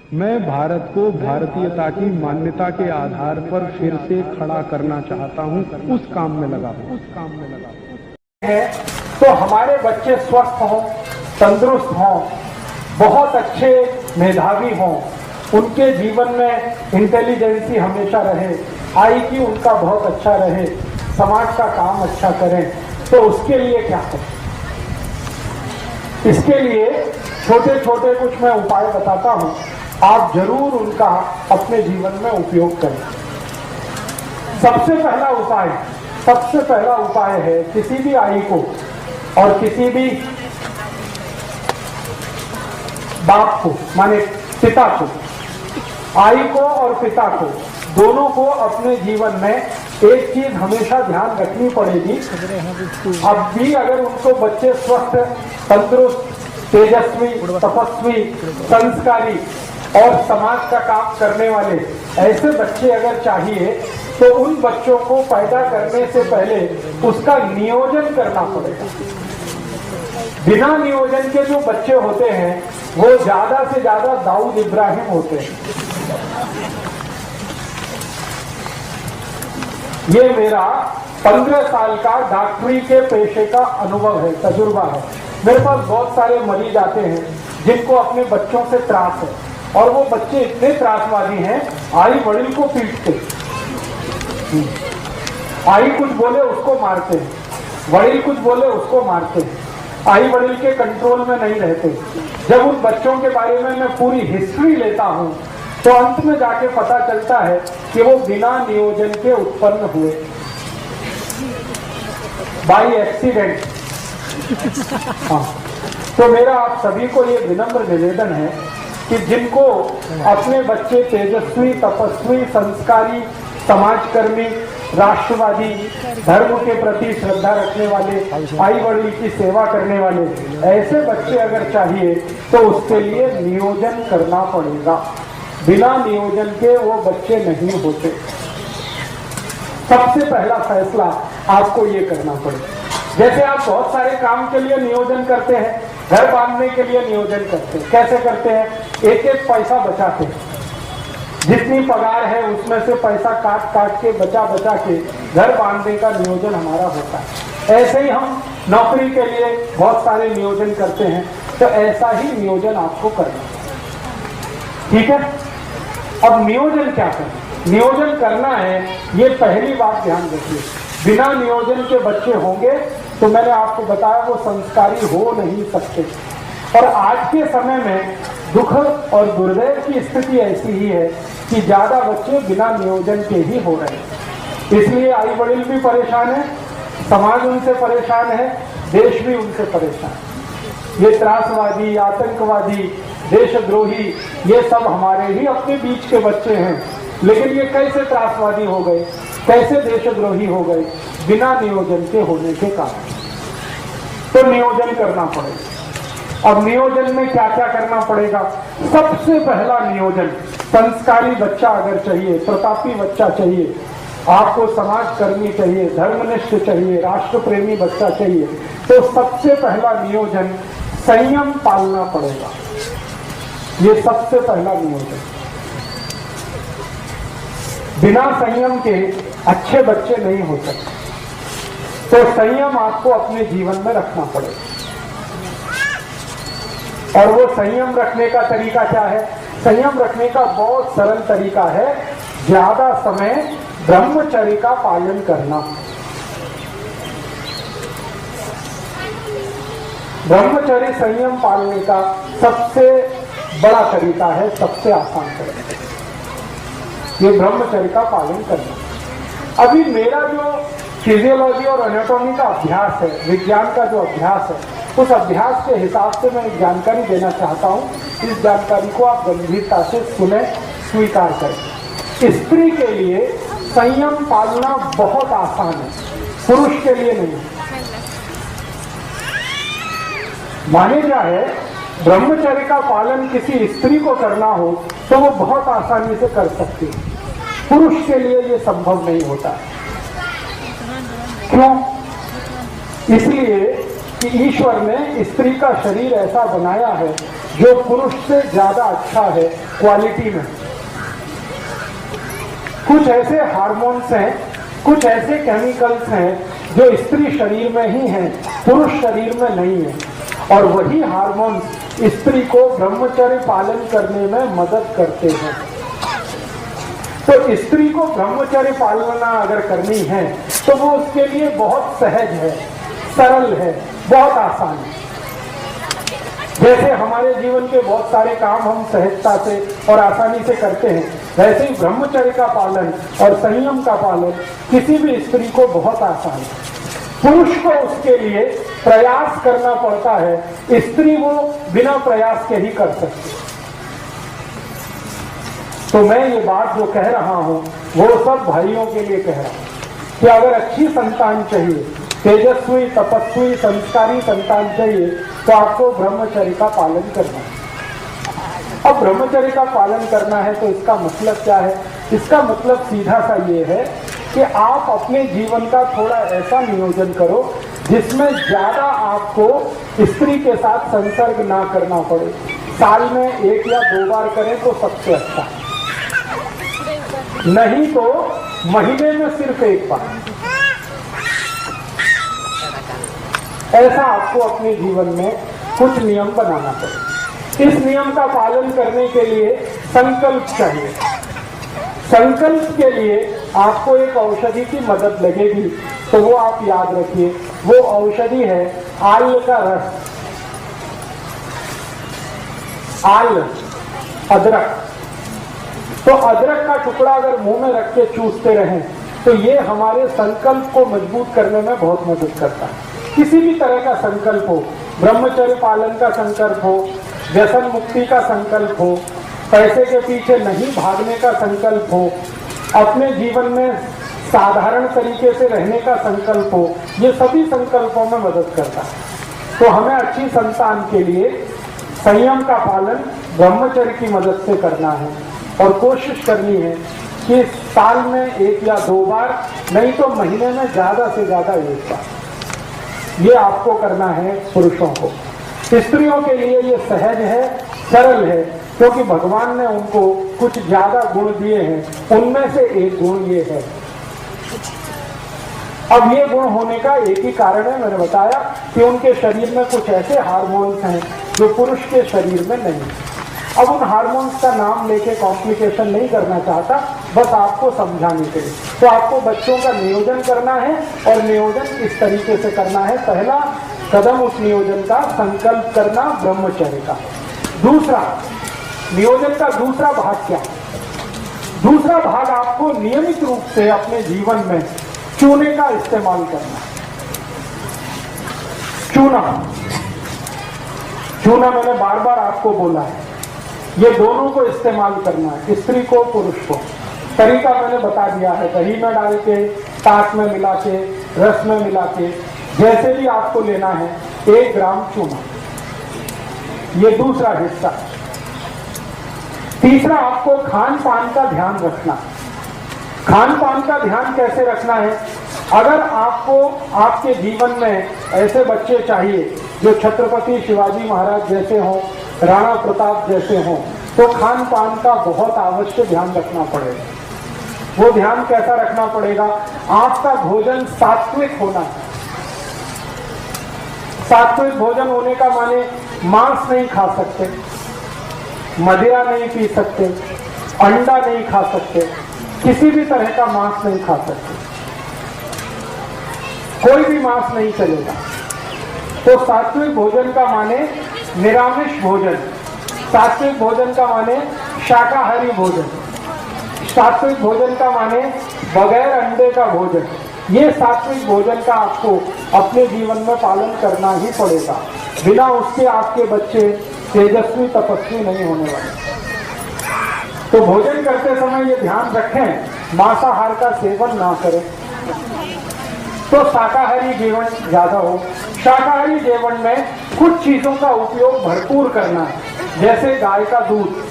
मैं भारत को भारतीयता की मान्यता के आधार पर फिर से खड़ा करना चाहता हूं, उस काम में लगा है। तो हमारे बच्चे स्वस्थ हों, तंदुरुस्त हों, बहुत अच्छे मेधावी हों, उनके जीवन में इंटेलिजेंसी हमेशा रहे, IQ उनका बहुत अच्छा रहे, समाज का काम अच्छा करें, तो उसके लिए क्या करें? इसके लिए छोटे छोटे कुछ मैं उपाय बताता हूं, आप जरूर उनका अपने जीवन में उपयोग करें। सबसे पहला उपाय है किसी भी आई को और किसी भी बाप को, माने पिता को, आई को और पिता को, दोनों को अपने जीवन में एक चीज हमेशा ध्यान रखनी पड़ेगी। अब भी अगर उनको बच्चे स्वस्थ, तंदुरुस्त, तेजस्वी, तपस्वी, संस्कारी और समाज का काम करने वाले ऐसे बच्चे अगर चाहिए, तो उन बच्चों को पैदा करने से पहले उसका नियोजन करना पड़ेगा। बिना नियोजन के जो बच्चे होते हैं वो ज्यादा से ज्यादा दाऊद इब्राहिम होते हैं। ये मेरा 15 साल का डॉक्टरी के पेशे का अनुभव है, तजुर्बा है। मेरे पास बहुत सारे मरीज आते हैं जिनको अपने बच्चों से त्रास है, और वो बच्चे इतने त्रासवादी हैं, आई वड़िल को पीटते, आई कुछ बोले उसको मारते, वड़िल कुछ बोले उसको मारते, आई वड़िल के कंट्रोल में नहीं रहते। जब उन बच्चों के बारे में मैं पूरी हिस्ट्री लेता हूं, तो अंत में जाके पता चलता है कि वो बिना नियोजन के उत्पन्न हुए, बाय एक्सीडेंट। हाँ, तो मेरा आप सभी को ये विनम्र निवेदन है कि जिनको अपने बच्चे तेजस्वी, तपस्वी, संस्कारी, समाजकर्मी, राष्ट्रवादी, धर्म के प्रति श्रद्धा रखने वाले, आई वड़िल की सेवा करने वाले ऐसे बच्चे अगर चाहिए, तो उसके लिए नियोजन करना पड़ेगा। बिना नियोजन के वो बच्चे नहीं होते। सबसे पहला फैसला आपको ये करना पड़ेगा। जैसे आप बहुत सारे काम के लिए नियोजन करते हैं, घर बांधने के लिए नियोजन करते हैं। कैसे करते हैं? एक एक पैसा बचाते हैं, जितनी पगार है उसमें से पैसा काट काट के बचा के घर बांधने का नियोजन हमारा होता है। ऐसे ही हम नौकरी के लिए बहुत सारे नियोजन करते हैं, तो ऐसा ही नियोजन आपको करना है। ठीक है? अब नियोजन क्या करना? नियोजन करना है, ये पहली बात ध्यान रखिए। बिना नियोजन के बच्चे होंगे तो मैंने आपको बताया वो संस्कारी हो नहीं सकते। और आज के समय में दुख और दुर्दैव की स्थिति ऐसी ही है कि ज्यादा बच्चे बिना नियोजन के ही हो रहे हैं। इसलिए आई वड़िल भी परेशान है, समाज उनसे परेशान है, देश भी उनसे परेशान है। ये त्रासवादी, आतंकवादी, देशद्रोही, ये सब हमारे ही अपने बीच के बच्चे हैं। लेकिन ये कैसे त्रासवादी हो गए, कैसे देशद्रोही हो गए? बिना नियोजन के होने के कारण। तो नियोजन करना पड़ेगा। अब नियोजन में क्या क्या करना पड़ेगा? सबसे पहला नियोजन, संस्कारी बच्चा अगर चाहिए, प्रतापी बच्चा चाहिए, आपको समाजकर्मी चाहिए, धर्मनिष्ठ चाहिए, राष्ट्र प्रेमी बच्चा चाहिए, तो सबसे पहला नियोजन संयम पालना पड़ेगा। ये सबसे पहला नियोजन। बिना संयम के अच्छे बच्चे नहीं हो सकते। तो संयम आपको अपने जीवन में रखना पड़ेगा। और वो संयम रखने का तरीका क्या है? संयम रखने का बहुत सरल तरीका है, ज्यादा समय ब्रह्मचर्य का पालन करना। ब्रह्मचर्य संयम पालने का सबसे बड़ा तरीका है, सबसे आसान तरीका, ये ब्रह्मचर्य का पालन करना। अभी मेरा जो फिजियोलॉजी और एनाटॉमी का अभ्यास है, विज्ञान का जो अभ्यास है, उस अभ्यास के हिसाब से मैं एक जानकारी देना चाहता हूँ। इस जानकारी को आप गंभीरता से सुने, स्वीकार करें। स्त्री के लिए संयम पालना बहुत आसान है, पुरुष के लिए नहीं। माने जाए ब्रह्मचर्य का पालन किसी स्त्री को करना हो तो वो बहुत आसानी से कर सकती है, पुरुष के लिए ये संभव नहीं होता। क्यों? इसलिए कि ईश्वर ने स्त्री का शरीर ऐसा बनाया है जो पुरुष से ज्यादा अच्छा है क्वालिटी में। कुछ ऐसे हार्मोन्स हैं, कुछ ऐसे केमिकल्स हैं जो स्त्री शरीर में ही हैं, पुरुष शरीर में नहीं है, और वही हार्मोन्स स्त्री को ब्रह्मचर्य पालन करने में मदद करते हैं। तो स्त्री को ब्रह्मचर्य पालना अगर करनी है तो वो उसके लिए बहुत सहज है, सरल है, बहुत आसान है। जैसे हमारे जीवन के बहुत सारे काम हम सहजता से और आसानी से करते हैं, वैसे ही ब्रह्मचर्य का पालन और संयम का पालन किसी भी स्त्री को बहुत आसान है। पुरुष को उसके लिए प्रयास करना पड़ता है, स्त्री वो बिना प्रयास के ही कर सकती है। तो मैं ये बात जो कह रहा हूं वो सब भाइयों के लिए कह रहा हूं कि अगर अच्छी संतान चाहिए, तेजस्वी, तपस्वी, संस्कारी संतान चाहिए, तो आपको ब्रह्मचर्य का पालन करना है। अब ब्रह्मचर्य का पालन करना है तो इसका मतलब क्या है? इसका मतलब सीधा सा ये है कि आप अपने जीवन का थोड़ा ऐसा नियोजन करो जिसमें ज्यादा आपको स्त्री के साथ संसर्ग ना करना पड़े। साल में 1 या 2 बार करें तो सबसे अच्छा, नहीं तो महीने में सिर्फ 1 बार। ऐसा आपको अपने जीवन में कुछ नियम बनाना पड़े। इस नियम का पालन करने के लिए संकल्प चाहिए। संकल्प के लिए आपको एक औषधि की मदद लगेगी, तो वो आप याद रखिए, वो औषधि है आल का रस। आल, अदरक। तो अदरक का टुकड़ा अगर मुंह में रख के चूसते रहें तो ये हमारे संकल्प को मजबूत करने में बहुत मदद करता है। किसी भी तरह का संकल्प हो, ब्रह्मचर्य पालन का संकल्प हो, व्यसन मुक्ति का संकल्प हो, पैसे के पीछे नहीं भागने का संकल्प हो, अपने जीवन में साधारण तरीके से रहने का संकल्प हो, ये सभी संकल्पों में मदद करता है। तो हमें अच्छी संतान के लिए संयम का पालन ब्रह्मचर्य की मदद से करना है और कोशिश करनी है कि साल में 1 या 2 बार, नहीं तो महीने में ज्यादा से ज्यादा 1 बार, ये आपको करना है पुरुषों को। स्त्रियों के लिए ये सहज है, सरल है, क्योंकि भगवान ने उनको कुछ ज्यादा गुण दिए हैं, उनमें से एक गुण ये है। अब ये गुण होने का एक ही कारण है, मैंने बताया कि उनके शरीर में कुछ ऐसे हार्मोन्स हैं जो पुरुष के शरीर में नहीं। अब उन हार्मोन्स का नाम लेके कॉम्प्लिकेशन नहीं करना चाहता, बस आपको समझाने के लिए। तो आपको बच्चों का नियोजन करना है और नियोजन इस तरीके से करना है। पहला कदम उस नियोजन का संकल्प करना ब्रह्मचर्य का। दूसरा, नियोजन का दूसरा भाग क्या है? दूसरा भाग आपको नियमित रूप से अपने जीवन में चूने का इस्तेमाल करना। चूना, चूना मैंने बार बार आपको बोला है, ये दोनों को इस्तेमाल करना है, स्त्री को, पुरुष को। तरीका मैंने बता दिया है, दही में डाल के, ताक में मिला के, रस में मिला के, जैसे भी आपको लेना है। 1 ग्राम चूना, ये दूसरा हिस्सा। तीसरा, आपको खान पान का ध्यान रखना। खान पान का ध्यान कैसे रखना है? अगर आपको आपके जीवन में ऐसे बच्चे चाहिए जो छत्रपति शिवाजी महाराज जैसे हों, राणा प्रताप जैसे हों, तो खान पान का बहुत आवश्यक ध्यान रखना पड़ेगा। वो ध्यान कैसा रखना पड़ेगा? आपका भोजन सात्विक होना है। सात्विक भोजन होने का माने मांस नहीं खा सकते, मदिरा नहीं पी सकते, अंडा नहीं खा सकते, किसी भी तरह का मांस नहीं खा सकते, कोई भी मांस नहीं चलेगा। तो सात्विक भोजन का माने निरामिष भोजन, सात्विक भोजन का माने शाकाहारी भोजन, सात्विक भोजन का माने बगैर अंडे का भोजन। ये सात्विक भोजन का आपको अपने जीवन में पालन करना ही पड़ेगा, बिना उसके आपके बच्चे तेजस्वी तपस्वी नहीं होने वाले। तो भोजन करते समय ये ध्यान रखें, मांसाहार का सेवन ना करें, तो शाकाहारी जीवन ज्यादा हो। शाकाहारी जीवन में कुछ चीजों का उपयोग भरपूर करना है, जैसे गाय का दूध,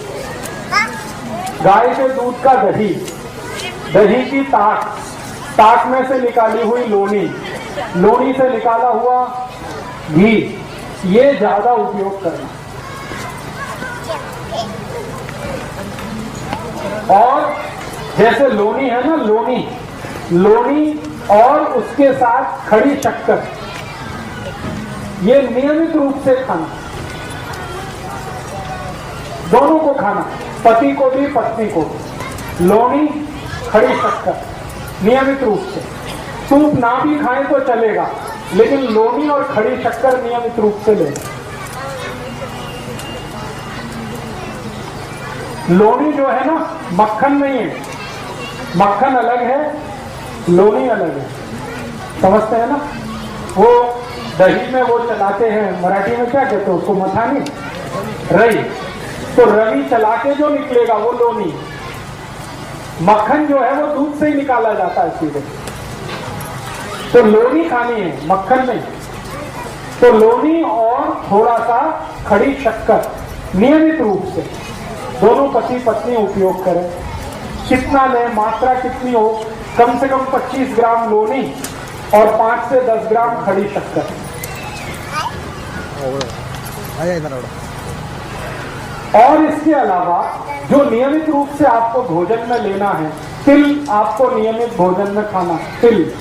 गाय के दूध का दही, दही की ताक, ताक में से निकाली हुई लोनी, लोनी से निकाला हुआ घी, ये ज्यादा उपयोग करना। और जैसे लोनी है ना, लोनी और उसके साथ खड़ी शक्कर, ये नियमित रूप से खाना, दोनों को खाना, पति को भी पत्नी को भी। लोनी, खड़ी शक्कर नियमित रूप से। सूप ना भी खाएं तो चलेगा, लेकिन लोनी और खड़ी शक्कर नियमित रूप से लें। लोनी जो है ना, मक्खन नहीं है, मक्खन अलग है, लोनी अलग है, समझते हैं ना। वो दही में वो चलाते हैं, मराठी में क्या कहते हैं उसको, मथानी, रई, तो रवी चला के जो निकलेगा वो लोनी। मक्खन जो है वो दूध से ही निकाला जाता है सीधे, तो लोनी खानी है, मक्खन नहीं। तो लोनी और थोड़ा सा खड़ी शक्कर नियमित रूप से दोनों पति पत्नी उपयोग करें। कितना लें, मात्रा कितनी हो, कम से कम 25 ग्राम लोनी और 5 से 10 ग्राम खड़ी शक्कर। और इसके अलावा जो नियमित रूप से आपको भोजन में लेना है, तिल आपको नियमित भोजन में खाना, तिल,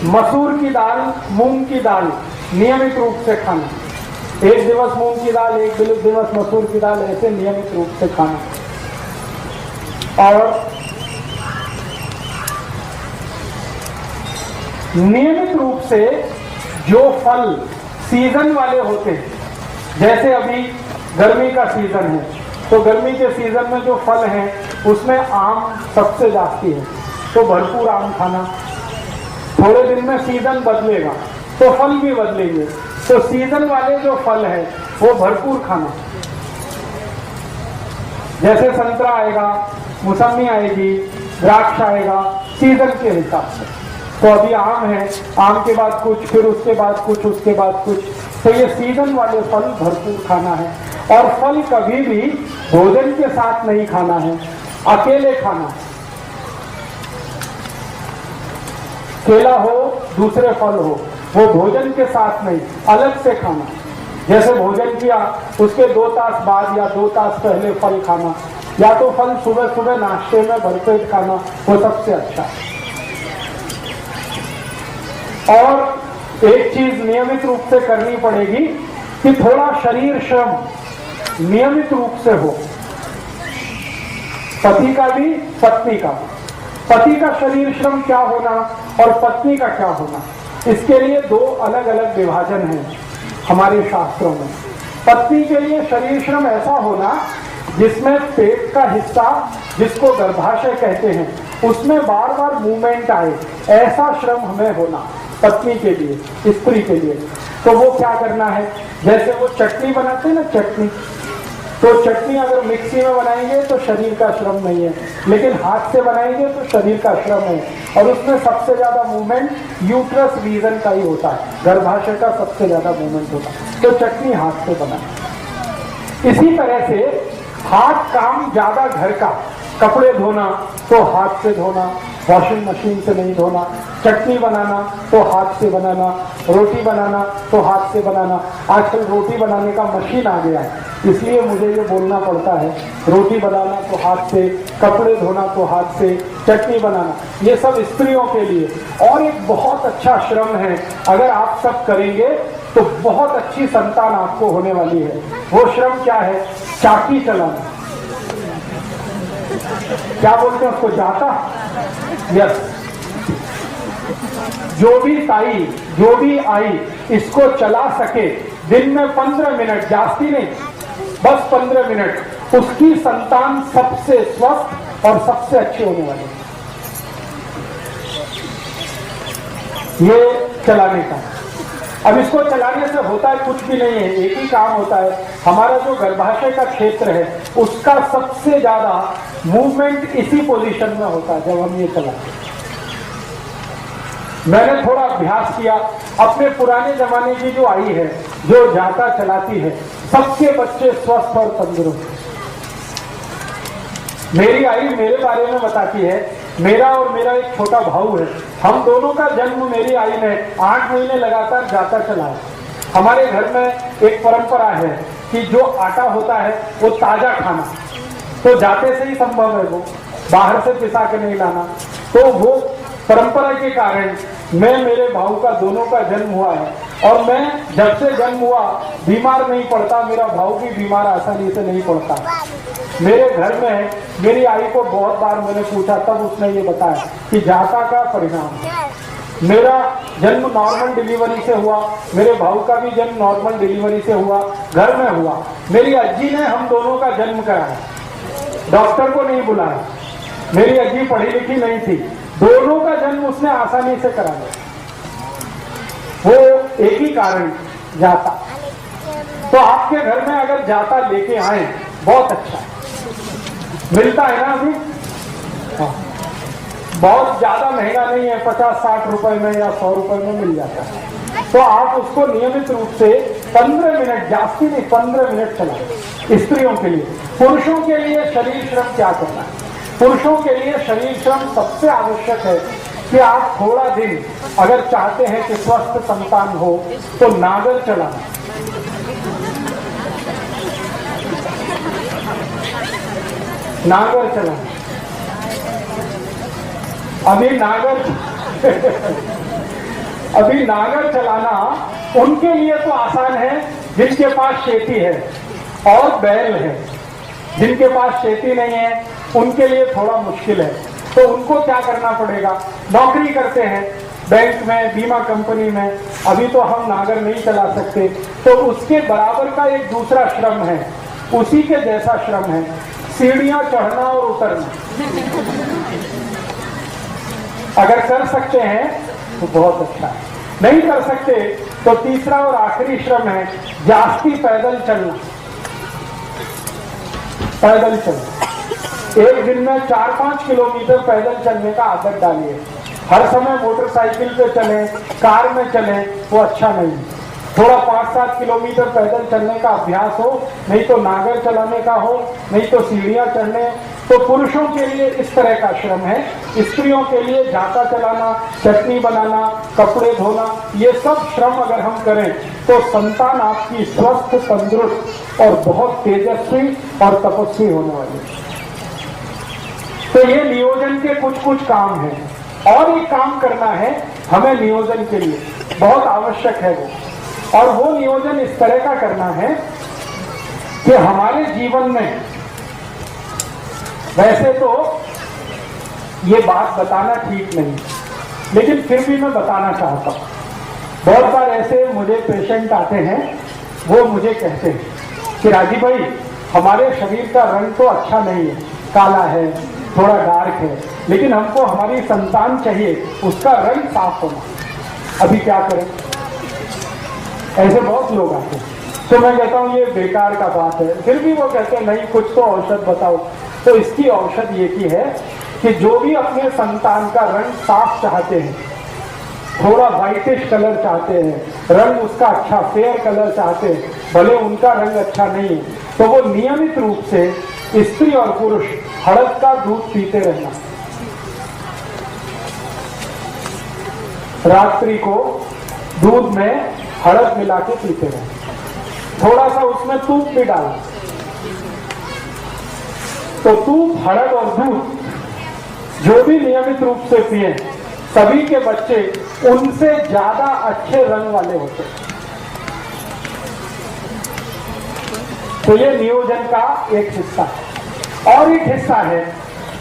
मसूर की दाल, मूंग की दाल नियमित रूप से खाना। एक दिवस मूंग की दाल, एक दिवस मसूर की दाल, ऐसे नियमित रूप से खाना। और नियमित रूप से जो फल सीजन वाले होते हैं, जैसे अभी गर्मी का सीजन है, तो गर्मी के सीजन में जो फल हैं उसमें आम सबसे जास्ती है, तो भरपूर आम खाना। थोड़े दिन में सीजन बदलेगा तो फल भी बदलेंगे, तो सीजन वाले जो फल है वो भरपूर खाना। जैसे संतरा आएगा, मौसमी आएगी, द्राक्ष आएगा, सीजन के हिसाब से। तो अभी आम है, आम के बाद कुछ, फिर उसके बाद कुछ, उसके बाद कुछ, तो ये सीजन वाले फल भरपूर खाना है। और फल कभी भी भोजन के साथ नहीं खाना है, अकेले खाना है। केला हो, दूसरे फल हो, वो भोजन के साथ नहीं, अलग से खाना। जैसे भोजन किया उसके 2 तास बाद या 2 तास पहले फल खाना, या तो फल सुबह सुबह नाश्ते में भरपेट खाना, वो सबसे अच्छा है। और एक चीज नियमित रूप से करनी पड़ेगी कि थोड़ा शरीर श्रम नियमित रूप से हो, पति का भी पत्नी का भी। पति का शरीर श्रम क्या होना और पत्नी का क्या होना, इसके लिए 2 अलग अलग विभाजन हैं हमारे शास्त्रों में। पत्नी के लिए शरीर श्रम ऐसा होना जिसमें पेट का हिस्सा, जिसको गर्भाशय कहते हैं, उसमें बार बार मूवमेंट आए, ऐसा श्रम हमें होना पत्नी के लिए, स्त्री के लिए। तो वो क्या करना है, जैसे वो चटनी बनाते हैं ना, चटनी, तो चटनी अगर मिक्सी में बनाएंगे तो शरीर का श्रम नहीं है, लेकिन हाथ से बनाएंगे तो शरीर का श्रम है। और उसमें सबसे ज्यादा मूवमेंट यूट्रस रीजन का ही होता है, गर्भाशय का सबसे ज्यादा मूवमेंट होता है, तो चटनी हाथ से बनाए। इसी तरह से हाथ काम ज्यादा घर का, कपड़े धोना तो हाथ से धोना, वॉशिंग मशीन से नहीं धोना, चटनी बनाना तो हाथ से बनाना, रोटी बनाना तो हाथ से बनाना। आजकल रोटी बनाने का मशीन आ गया है, इसलिए मुझे ये बोलना पड़ता है, रोटी बनाना तो हाथ से, कपड़े धोना तो हाथ से, चटनी बनाना, ये सब स्त्रियों के लिए। और एक बहुत अच्छा श्रम है, अगर आप सब करेंगे तो बहुत अच्छी संतान आपको होने वाली है। वो श्रम क्या है, चाकी चलाना, क्या बोलते हैं उसको, जाता, यस। जो भी ताई, जो भी आई इसको चला सके दिन में 15 मिनट, जास्ती नहीं, बस 15 मिनट, उसकी संतान सबसे स्वस्थ और सबसे अच्छी होने वाली है। ये चलाने का। अब इसको चलाने से होता है कुछ भी नहीं है, एक ही काम होता है, हमारा जो गर्भाशय का क्षेत्र है उसका सबसे ज्यादा मूवमेंट इसी पोजीशन में होता है जब हम ये चलाते हैं। मैंने थोड़ा अभ्यास किया, अपने पुराने जमाने की जो आई है, जो जाता चलाती है, सबके बच्चे स्वस्थ और तंदुरुस्त। मेरी आई मेरे बारे में बताती है मेरा और मेरा एक छोटा भाऊ है, हम दोनों का जन्म मेरी आई ने 8 महीने लगातार जाता चला है। हमारे घर में एक परंपरा है कि जो आटा होता है वो ताजा खाना, तो जाते से ही संभव है, वो बाहर से पिसा के नहीं लाना। तो वो परंपरा के कारण मैं, मेरे भाऊ का दोनों का जन्म हुआ है, और मैं जब से जन्म हुआ बीमार नहीं पड़ता, मेरा भाऊ भी बीमार आसानी से नहीं पड़ता। मेरे घर में मेरी आई को बहुत बार मैंने पूछा, तब उसने ये बताया कि जाता का परिणाम है। मेरा जन्म नॉर्मल डिलीवरी से हुआ, मेरे भाऊ का भी जन्म नॉर्मल डिलीवरी से हुआ, घर में हुआ। मेरी अज्जी ने हम दोनों का जन्म कराया, डॉक्टर को नहीं बुलाया। मेरी अज्जी पढ़ी लिखी नहीं थी, दोनों का जन्म उसने आसानी से कराया। वो एक ही कारण, जाता। तो आपके घर में अगर जाता लेके आए बहुत अच्छा है, मिलता है ना अभी, हाँ। बहुत ज्यादा महंगा नहीं है, 50-60 रुपए में या 100 रुपए में मिल जाता है। तो आप उसको नियमित रूप से 15 मिनट, जास्ती नहीं 15 मिनट चलाएं। स्त्रियों के लिए, पुरुषों के लिए शरीर श्रम क्या करना है? पुरुषों के लिए शरीर श्रम सबसे आवश्यक है कि आप थोड़ा दिन अगर चाहते हैं कि स्वस्थ संतान हो तो नागर चलाना। नागर चलाना, अभी नागर चलाना उनके लिए तो आसान है जिनके पास खेती है और बैल है। जिनके पास खेती नहीं है उनके लिए थोड़ा मुश्किल है। तो उनको क्या करना पड़ेगा? नौकरी करते हैं बैंक में, बीमा कंपनी में, अभी तो हम नागर नहीं चला सकते, तो उसके बराबर का एक दूसरा श्रम है, उसी के जैसा श्रम है, सीढ़ियां चढ़ना और उतरना। अगर कर सकते हैं तो बहुत अच्छा है, नहीं कर सकते तो तीसरा और आखिरी श्रम है जास्ती पैदल चलना। पैदल चलना, एक दिन में 4-5 किलोमीटर पैदल चलने का आदत डालिए। हर समय मोटरसाइकिल पे चलें, कार में चलें, वो अच्छा नहीं। थोड़ा 5-7 किलोमीटर पैदल चलने का अभ्यास हो, नहीं तो नागर चलाने का हो, नहीं तो सीढ़ियां चढ़ने। तो पुरुषों के लिए इस तरह का श्रम है, स्त्रियों के लिए जाता चलाना, चटनी बनाना, कपड़े धोना, ये सब श्रम अगर हम करें तो संतान आपकी स्वस्थ, तंदुरुस्त और बहुत तेजस्वी और तपस्वी होने वाली है। तो ये नियोजन के कुछ काम हैं। और एक काम करना है हमें नियोजन के लिए, बहुत आवश्यक है वो, और वो नियोजन इस तरह का करना है कि हमारे जीवन में, वैसे तो ये बात बताना ठीक नहीं, लेकिन फिर भी मैं बताना चाहता हूं। बहुत बार ऐसे मुझे पेशेंट आते हैं, वो मुझे कहते हैं कि राजीव भाई हमारे शरीर का रंग तो अच्छा नहीं है, काला है, थोड़ा डार्क है, लेकिन हमको हमारी संतान चाहिए, उसका रंग साफ होना, अभी क्या करें? ऐसे बहुत लोग आते हैं। तो मैं कहता हूँ ये बेकार का बात है। फिर भी वो कहते हैं नहीं, कुछ तो औषध बताओ। तो इसकी औषध ये की है कि जो भी अपने संतान का रंग साफ चाहते हैं, थोड़ा व्हाइटिश कलर चाहते हैं, रंग उसका अच्छा फेयर कलर चाहते हैं, भले उनका रंग अच्छा नहीं है, तो वो नियमित रूप से स्त्री और पुरुष हड़द का दूध पीते रहना। रात्रि को दूध में हड़द मिला के पीते रहना, थोड़ा सा उसमें दूध भी डालना। तो दूध, हड़द और दूध जो भी नियमित रूप से पिए, सभी के बच्चे उनसे ज्यादा अच्छे रंग वाले होते हैं। तो ये नियोजन का एक हिस्सा है। और एक हिस्सा है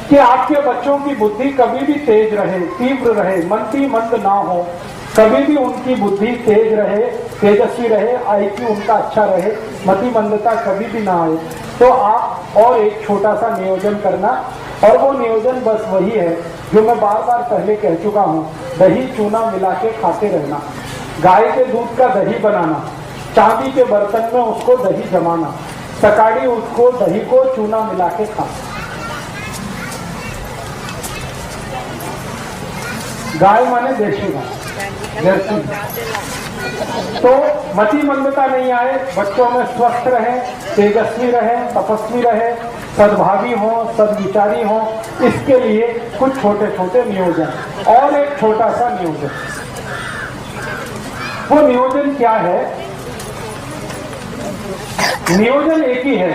कि आपके बच्चों की बुद्धि कभी भी तेज रहे, तीव्र रहे, मंदी मंद ना हो, कभी भी उनकी बुद्धि तेज रहे, तेजस्वी रहे, IQ उनका अच्छा रहे, मति मंदता कभी भी ना आए। तो आप और एक छोटा सा नियोजन करना, और वो नियोजन बस वही है जो मैं बार बार पहले कह चुका हूँ, दही चूना मिला के खाते रहना, गाय के दूध का दही बनाना, चांदी के बर्तन में उसको दही जमाना, सकाड़ी उसको दही को चूना मिला के खाना। गाय माने देशी गाय, जर्सी। तो मति मंदता नहीं आए, बच्चों में स्वस्थ रहे, तेजस्वी रहे, तपस्वी रहे, सद्भावी हो, सद्विचारी हो, इसके लिए कुछ छोटे छोटे नियोजन। और एक छोटा सा नियोजन, वो नियोजन क्या है? नियोजन एक ही है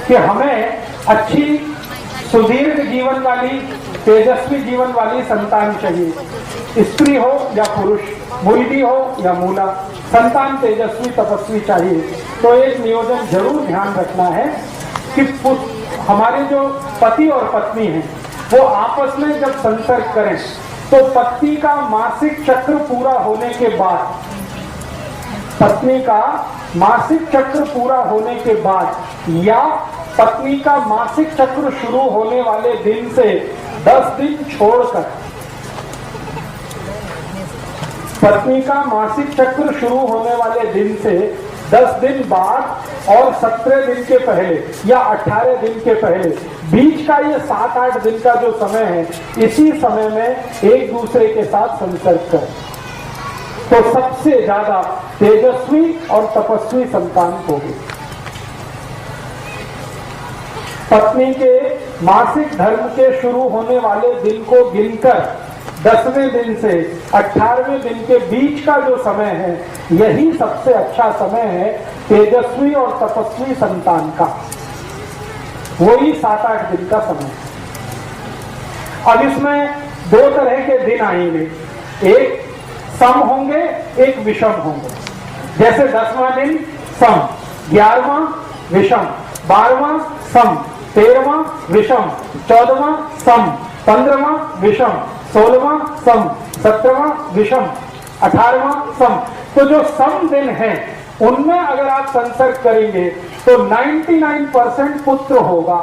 कि हमें अच्छी सुदीर्घ जीवन वाली, तेजस्वी जीवन वाली संतान चाहिए। स्त्री हो या पुरुष, मूली हो या मूला, संतान तेजस्वी तपस्वी चाहिए। तो एक नियोजन जरूर ध्यान रखना है कि हमारे जो पति और पत्नी हैं वो आपस में जब संसर्ग करें तो पत्नी का मासिक चक्र पूरा होने के बाद, पत्नी का मासिक चक्र पूरा होने के बाद या पत्नी का मासिक चक्र शुरू होने वाले दिन से 10 दिन छोड़कर, पत्नी का मासिक चक्र शुरू होने वाले दिन से 10 दिन बाद और 17 दिन के पहले या 18 दिन के पहले, बीच का ये 7-8 दिन का जो समय है, इसी समय में एक दूसरे के साथ संसर्ग करें तो सबसे ज्यादा तेजस्वी और तपस्वी संतान होगी। पत्नी के मासिक धर्म के शुरू होने वाले दिन को गिनकर 10वें दिन से 18वें दिन के बीच का जो समय है, यही सबसे अच्छा समय है तेजस्वी और तपस्वी संतान का। वही 7-8 दिन का समय है। अब इसमें 2 तरह के दिन आएंगे, एक सम होंगे, एक विषम होंगे। जैसे 10वां दिन सम, 11वां विषम, 12वां सम, 13वां विषम, 14वां सम, 15वां विषम, 16वां सम, 17वां विषम, 18वां सम। तो जो सम दिन है उनमें अगर आप संसर्ग करेंगे तो 99% पुत्र होगा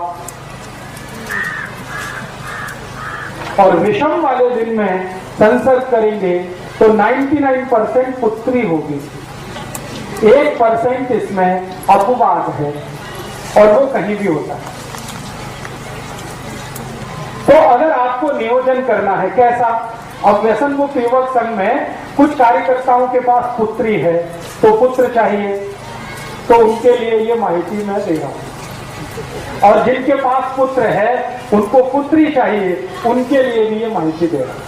और विषम वाले दिन में संसर्ग करेंगे तो 99% पुत्री होगी। 1% इसमें अपवाद है और वो कहीं भी होता है। तो अगर आपको नियोजन करना है कैसा? अब व्यसन मुक्त युवक संघ में कुछ कार्यकर्ताओं के पास पुत्री है तो पुत्र चाहिए, तो उनके लिए ये माहिती मैं दे रहा हूं। और जिनके पास पुत्र है उनको पुत्री चाहिए, उनके लिए भी ये माहिती दे रहा हूं।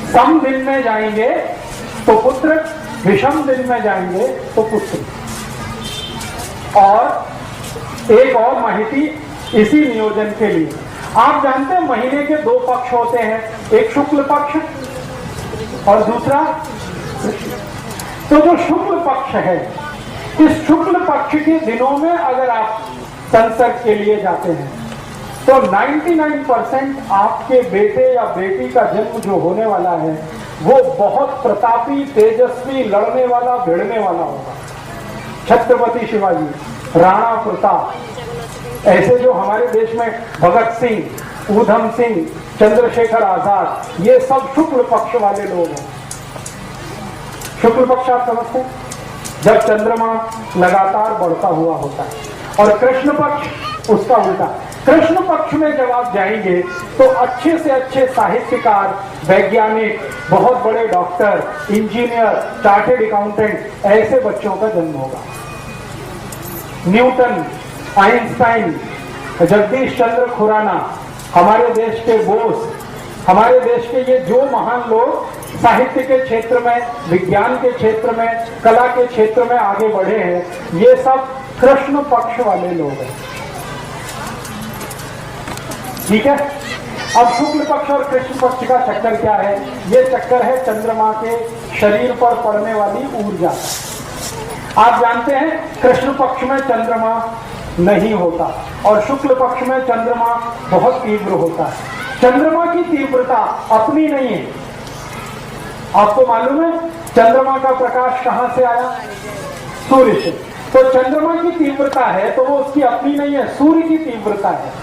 सम दिन में जाएंगे तो पुत्र, विषम दिन में जाएंगे तो पुत्र। और एक और माहिती इसी नियोजन के लिए, आप जानते हैं महीने के 2 पक्ष होते हैं, एक शुक्ल पक्ष और दूसरा। तो जो शुक्ल पक्ष है, इस शुक्ल पक्ष के दिनों में अगर आप संसर्ग के लिए जाते हैं तो 99% आपके बेटे या बेटी का जन्म जो होने वाला है वो बहुत प्रतापी, तेजस्वी, लड़ने वाला, भिड़ने वाला होगा। छत्रपति शिवाजी, राणा प्रताप, ऐसे जो हमारे देश में भगत सिंह, ऊधम सिंह, चंद्रशेखर आजाद, ये सब शुक्ल पक्ष वाले लोग हैं। शुक्ल पक्ष आप समझते हैं, जब चंद्रमा लगातार बढ़ता हुआ होता है। और कृष्ण पक्ष उसका उल्टा। कृष्ण पक्ष में जब आप जाएंगे तो अच्छे से अच्छे साहित्यकार, वैज्ञानिक, बहुत बड़े डॉक्टर, इंजीनियर, चार्टेड अकाउंटेंट, ऐसे बच्चों का जन्म होगा। न्यूटन, आइंस्टाइन, जगदीश चंद्र खुराना, हमारे देश के बोस, हमारे देश के ये जो महान लोग साहित्य के क्षेत्र में, विज्ञान के क्षेत्र में, कला के क्षेत्र में आगे बढ़े हैं, ये सब कृष्ण पक्ष वाले लोग हैं। ठीक है। अब शुक्ल पक्ष और कृष्ण पक्ष का चक्कर क्या है? ये चक्कर है चंद्रमा के शरीर पर पड़ने वाली ऊर्जा। आप जानते हैं कृष्ण पक्ष में चंद्रमा नहीं होता और शुक्ल पक्ष में चंद्रमा बहुत तीव्र होता है। चंद्रमा की तीव्रता अपनी नहीं है। आपको मालूम है चंद्रमा का प्रकाश कहां से आया? सूर्य से। तो चंद्रमा की तीव्रता है तो वो उसकी अपनी नहीं है, सूर्य की तीव्रता है।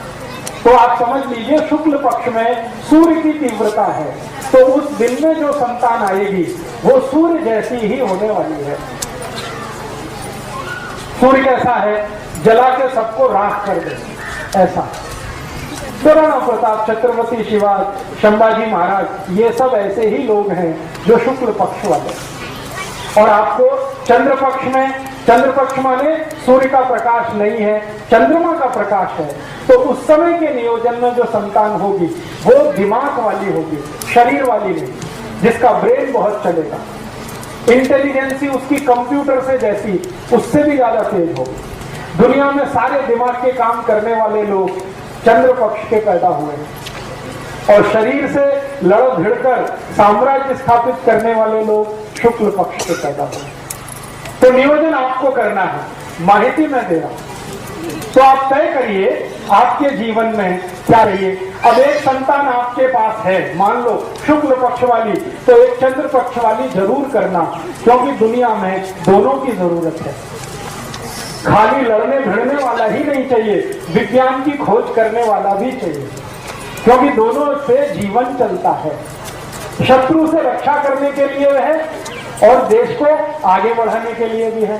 तो आप समझ लीजिए शुक्ल पक्ष में सूर्य की तीव्रता है, तो उस दिन में जो संतान आएगी वो सूर्य जैसी ही होने वाली है। सूर्य कैसा है? जला के सबको राख कर दे, ऐसा। तो राणा प्रताप, छत्रपति शिवाजी, संभाजी महाराज, ये सब ऐसे ही लोग हैं जो शुक्ल पक्ष वाले। और आपको चंद्र पक्ष में चंद्र पक्ष माने सूर्य का प्रकाश नहीं है, चंद्रमा का प्रकाश है। तो उस समय के नियोजन में जो संतान होगी वो दिमाग वाली होगी, शरीर वाली नहीं, जिसका ब्रेन बहुत चलेगा, इंटेलिजेंसी उसकी कंप्यूटर से जैसी उससे भी ज्यादा तेज होगी। दुनिया में सारे दिमाग के काम करने वाले लोग चंद्र पक्ष के पैदा हुए और शरीर से लड़ भिड़कर साम्राज्य स्थापित करने वाले लोग शुक्ल पक्ष के पैदा हुए। तो नियोजन आपको करना है, माहिती मैं दे रहा हूं। तो आप तय करिए आपके जीवन में क्या रहिए। अब एक संतान आपके पास है, मान लो शुक्ल पक्ष वाली, तो एक चंद्र पक्ष वाली जरूर करना, क्योंकि दुनिया में दोनों की जरूरत है। खाली लड़ने भिड़ने वाला ही नहीं चाहिए, विज्ञान की खोज करने वाला भी चाहिए, क्योंकि दोनों से जीवन चलता है। शत्रु से रक्षा करने के लिए है और देश को आगे बढ़ाने के लिए भी है।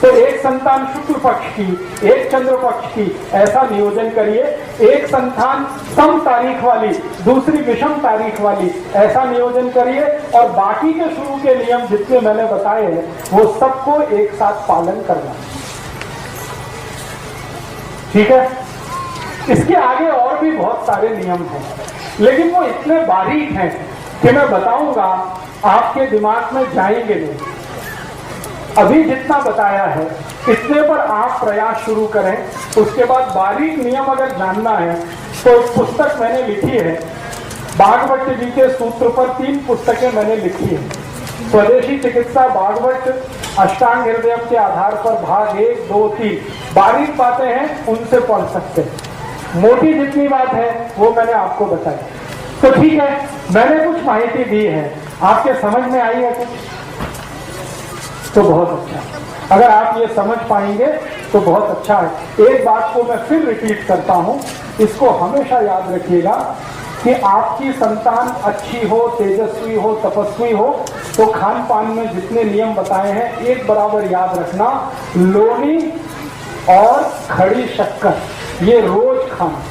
तो एक संतान शुक्ल पक्ष की, एक चंद्र पक्ष की, ऐसा नियोजन करिए। एक संतान सम तारीख वाली, दूसरी विषम तारीख वाली, ऐसा नियोजन करिए। और बाकी के शुरू के नियम जितने मैंने बताए हैं वो सबको एक साथ पालन करना, ठीक है। इसके आगे और भी बहुत सारे नियम हैं, लेकिन वो इतने बारीक हैं कि मैं बताऊंगा आपके दिमाग में जाएंगे नहीं। अभी जितना बताया है इतने पर आप प्रयास शुरू करें। उसके बाद बारीक नियम अगर जानना है तो एक पुस्तक मैंने लिखी है, भागवत जी के सूत्र पर 3 पुस्तकें मैंने लिखी है। स्वदेशी चिकित्सा भागवत अष्टांग हृदय के आधार पर भाग 1, 2, 3 बारीक बातें हैं, उनसे पढ़ सकते हैं। मोटी जितनी बात है वो मैंने आपको बताई। तो ठीक है, मैंने कुछ माहिती दी है, आपके समझ में आई है कुछ? तो बहुत अच्छा। अगर आप ये समझ पाएंगे तो बहुत अच्छा है। एक बात को मैं फिर रिपीट करता हूं, इसको हमेशा याद रखिएगा कि आपकी संतान अच्छी हो, तेजस्वी हो, तपस्वी हो, तो खान पान में जितने नियम बताए हैं एक बराबर याद रखना। लोनी और खड़ी शक्कर ये रोज खाना।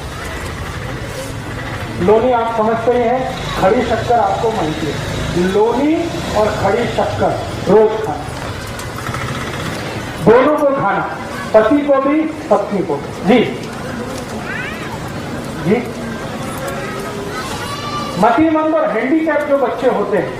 लोनी आप समझते ही हैं, खड़ी शक्कर आपको माहिती है। लोनी और खड़ी शक्कर रोज खाना, दोनों को खाना, पति को भी पत्नी को भी। जी जी। मतिमंद और हैंडीकैप जो बच्चे होते हैं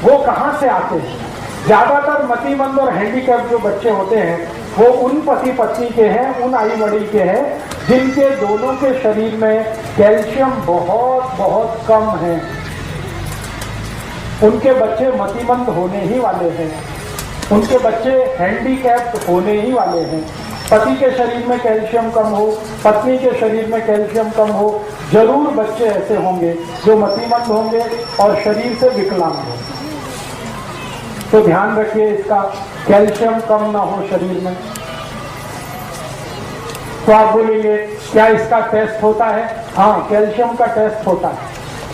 वो कहां से आते हैं? ज्यादातर मतिमंद और हैंडीकैप जो बच्चे होते हैं वो उन पति पत्नी के हैं, उन आई वडील के हैं जिनके दोनों के शरीर में कैल्शियम बहुत बहुत कम है। उनके बच्चे मतिमंद होने ही वाले हैं, उनके बच्चे हैंडीकैप्ड होने ही वाले हैं। पति के शरीर में कैल्शियम कम हो, पत्नी के शरीर में कैल्शियम कम हो, जरूर बच्चे ऐसे होंगे जो मतिमंद होंगे और शरीर से विकलांग होंगे। तो ध्यान रखिए इसका, कैल्शियम कम ना हो शरीर में। तो आप बोलेंगे क्या इसका टेस्ट होता है? हाँ, कैल्शियम का टेस्ट होता है।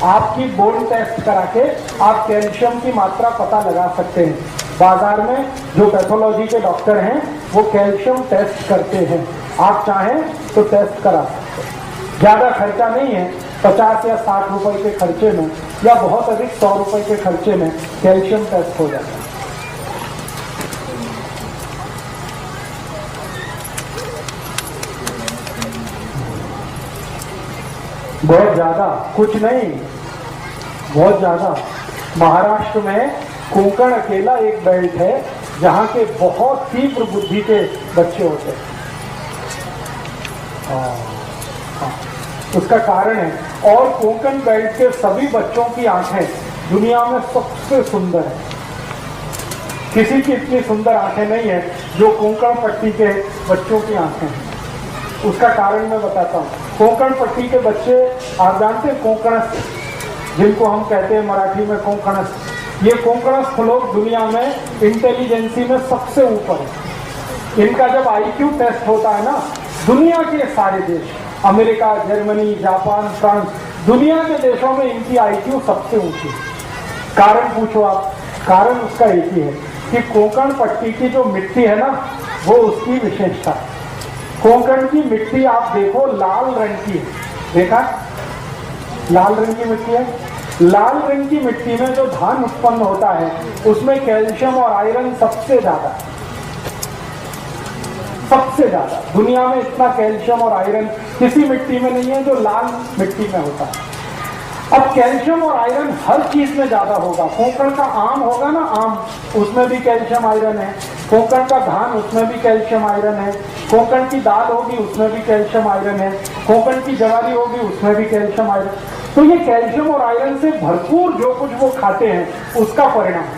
आपकी बोन टेस्ट करा के आप कैल्शियम की मात्रा पता लगा सकते हैं। बाजार में जो पैथोलॉजी के डॉक्टर हैं वो कैल्शियम टेस्ट करते हैं, आप चाहें तो टेस्ट करा सकते हैं। ज्यादा खर्चा नहीं है, 50 या 60 रुपए के खर्चे में या बहुत अधिक 100 रुपए के खर्चे में कैल्शियम टेस्ट हो जाता है। बहुत ज्यादा कुछ नहीं, बहुत ज्यादा। महाराष्ट्र में कोंकण अकेला एक बेल्ट है जहां के बहुत तीव्र बुद्धि के बच्चे होते हैं। उसका कारण है, और कोंकण बेल्ट के सभी बच्चों की आंखें दुनिया में सबसे सुंदर है। किसी की इतनी सुंदर आंखें नहीं है जो कोंकण पट्टी के बच्चों की आंखें हैं। उसका कारण मैं बताता हूँ। कोंकण पट्टी के बच्चे, आप जानते हैं कोंकणस्थ, जिनको हम कहते हैं मराठी में कोंकणस्थ, ये कोंकणस्थ लोग दुनिया में इंटेलिजेंसी में सबसे ऊपर है। इनका जब IQ टेस्ट होता है ना, दुनिया के सारे देश, अमेरिका, जर्मनी, जापान, फ्रांस, दुनिया के देशों में इनकी IQ सबसे ऊंची है। कारण पूछो आप, कारण उसका एक ही है कि कोंकण पट्टी की जो मिट्टी है ना, वो उसकी विशेषता है। कोंकण की मिट्टी आप देखो लाल रंग की है, देखा? लाल रंग की मिट्टी है। लाल रंग की मिट्टी में जो धान उत्पन्न होता है उसमें कैल्शियम और आयरन सबसे ज्यादा है। सबसे ज्यादा दुनिया में इतना कैल्शियम और आयरन किसी मिट्टी में नहीं है जो लाल मिट्टी में होता है। अब कैल्शियम और आयरन हर चीज में ज्यादा होगा। कोंकण का आम होगा ना, आम, उसमें भी कैल्शियम आयरन है। कोंकण का धान, उसमें भी कैल्शियम आयरन है। कोंकण की दाल होगी, उसमें भी कैल्शियम आयरन है। कोंकण की ज्वारी होगी, उसमें भी कैल्शियम आयरन। तो ये कैल्शियम और आयरन से भरपूर जो कुछ वो खाते हैं उसका परिणाम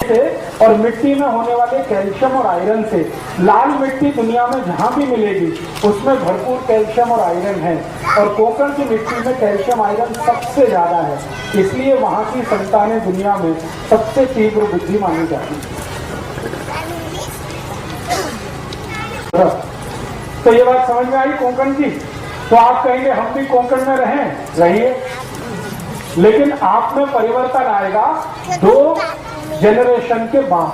से और मिट्टी में होने वाले कैल्शियम और आयरन से लाल मिट्टी दुनिया में जहां भी मिलेगी उसमें भरपूर कैल्शियम और आयरन है। और कोंकण की मिट्टी में कैल्शियम आयरन सबसे ज्यादा है, इसलिए वहां की संतानें दुनिया में सबसे तीव्र बुद्धि मानी जाती है। तो ये बात समझ में आई कोंकण की। तो आप कहेंगे हम भी कोंकण में रहिए, लेकिन आप में परिवर्तन आएगा 2 जनरेशन के बाद,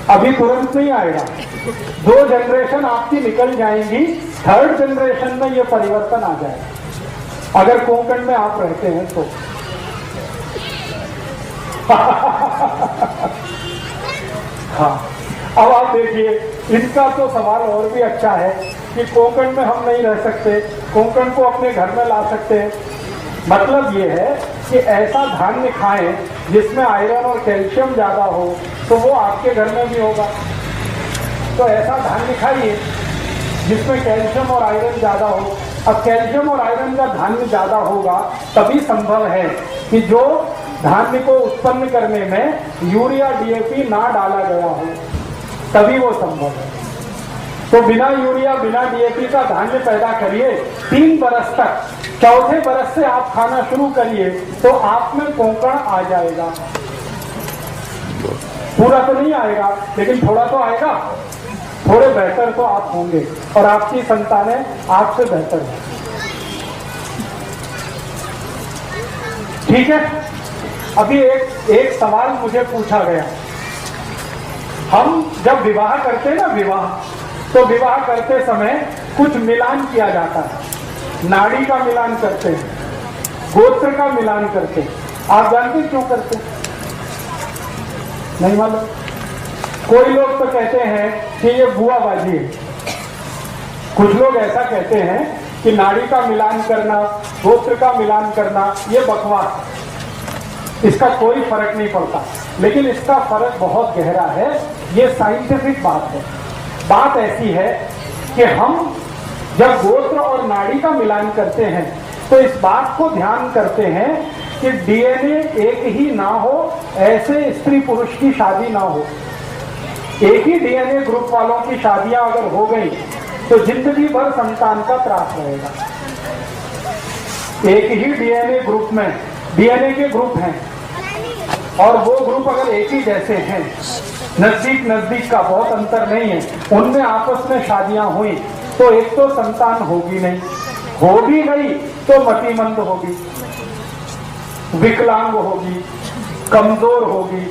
अभी तुरंत नहीं आएगा। 2 जनरेशन आपकी निकल जाएंगी, 3rd जनरेशन में ये परिवर्तन आ जाएगा, अगर कोंकण में आप रहते हैं तो। हाँ, अब आप देखिए, इनका तो सवाल और भी अच्छा है कि कोंकण में हम नहीं रह सकते, कोंकण को अपने घर में ला सकते हैं। मतलब ये है कि ऐसा धान्य खाएं जिसमें आयरन और कैल्शियम ज्यादा हो, तो वो आपके घर में भी होगा। तो ऐसा धान्य खाइए जिसमें कैल्शियम और आयरन ज्यादा हो। अब कैल्शियम और आयरन का धान्य ज्यादा होगा तभी संभव है कि जो धान्य को उत्पन्न करने में यूरिया डीएपी ना डाला गया हो, तभी वो संभव है। तो बिना यूरिया बिना डीएपी का धान्य पैदा करिए 3 बरस तक, 4थे बरस से आप खाना शुरू करिए तो आप में कोंकण आ जाएगा। पूरा तो नहीं आएगा लेकिन थोड़ा तो आएगा, थोड़े बेहतर तो आप होंगे और आपकी संतानें आपसे बेहतर हैं। ठीक है। अभी एक सवाल मुझे पूछा गया, हम जब विवाह करते हैं ना, तो विवाह करते समय कुछ मिलान किया जाता है। नाड़ी का मिलान करते हैं, गोत्र का मिलान करते हैं। आप जानते क्यों करते हैं? नहीं मालूम? कोई लोग तो कहते हैं कि ये बुआबाजी है, कुछ लोग ऐसा कहते हैं कि नाड़ी का मिलान करना, गोत्र का मिलान करना ये बकवास, इसका कोई फर्क नहीं पड़ता। लेकिन इसका फर्क बहुत गहरा है, ये साइंटिफिक बात है। बात ऐसी है कि हम जब गोत्र और नाड़ी का मिलान करते हैं तो इस बात को ध्यान करते हैं कि डीएनए एक ही ना हो, ऐसे स्त्री पुरुष की शादी ना हो। एक ही डीएनए ग्रुप वालों की शादियां अगर हो गई तो जिंदगी भर संतान का त्रास रहेगा। एक ही डीएनए ग्रुप में डीएनए के ग्रुप हैं और वो ग्रुप अगर एक ही जैसे हैं, नजदीक का बहुत अंतर नहीं है, उनमें आपस में शादियां हुई तो एक तो संतान होगी नहीं, हो भी गई तो मतिमंद होगी, विकलांग होगी, कमजोर होगी,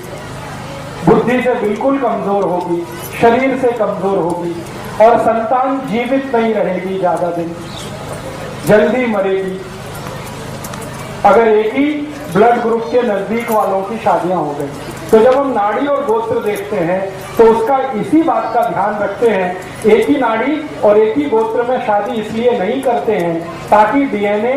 बुद्धि से बिल्कुल कमजोर होगी, शरीर से कमजोर होगी और संतान जीवित नहीं रहेगी, ज्यादा दिन जल्दी मरेगी। अगर एक ही ब्लड ग्रुप के नजदीक वालों की शादियां हो गई, तो जब हम नाड़ी और गोत्र देखते हैं तो उसका इसी बात का ध्यान रखते हैं। एक ही नाड़ी और एक ही गोत्र में शादी इसलिए नहीं करते हैं ताकि डीएनए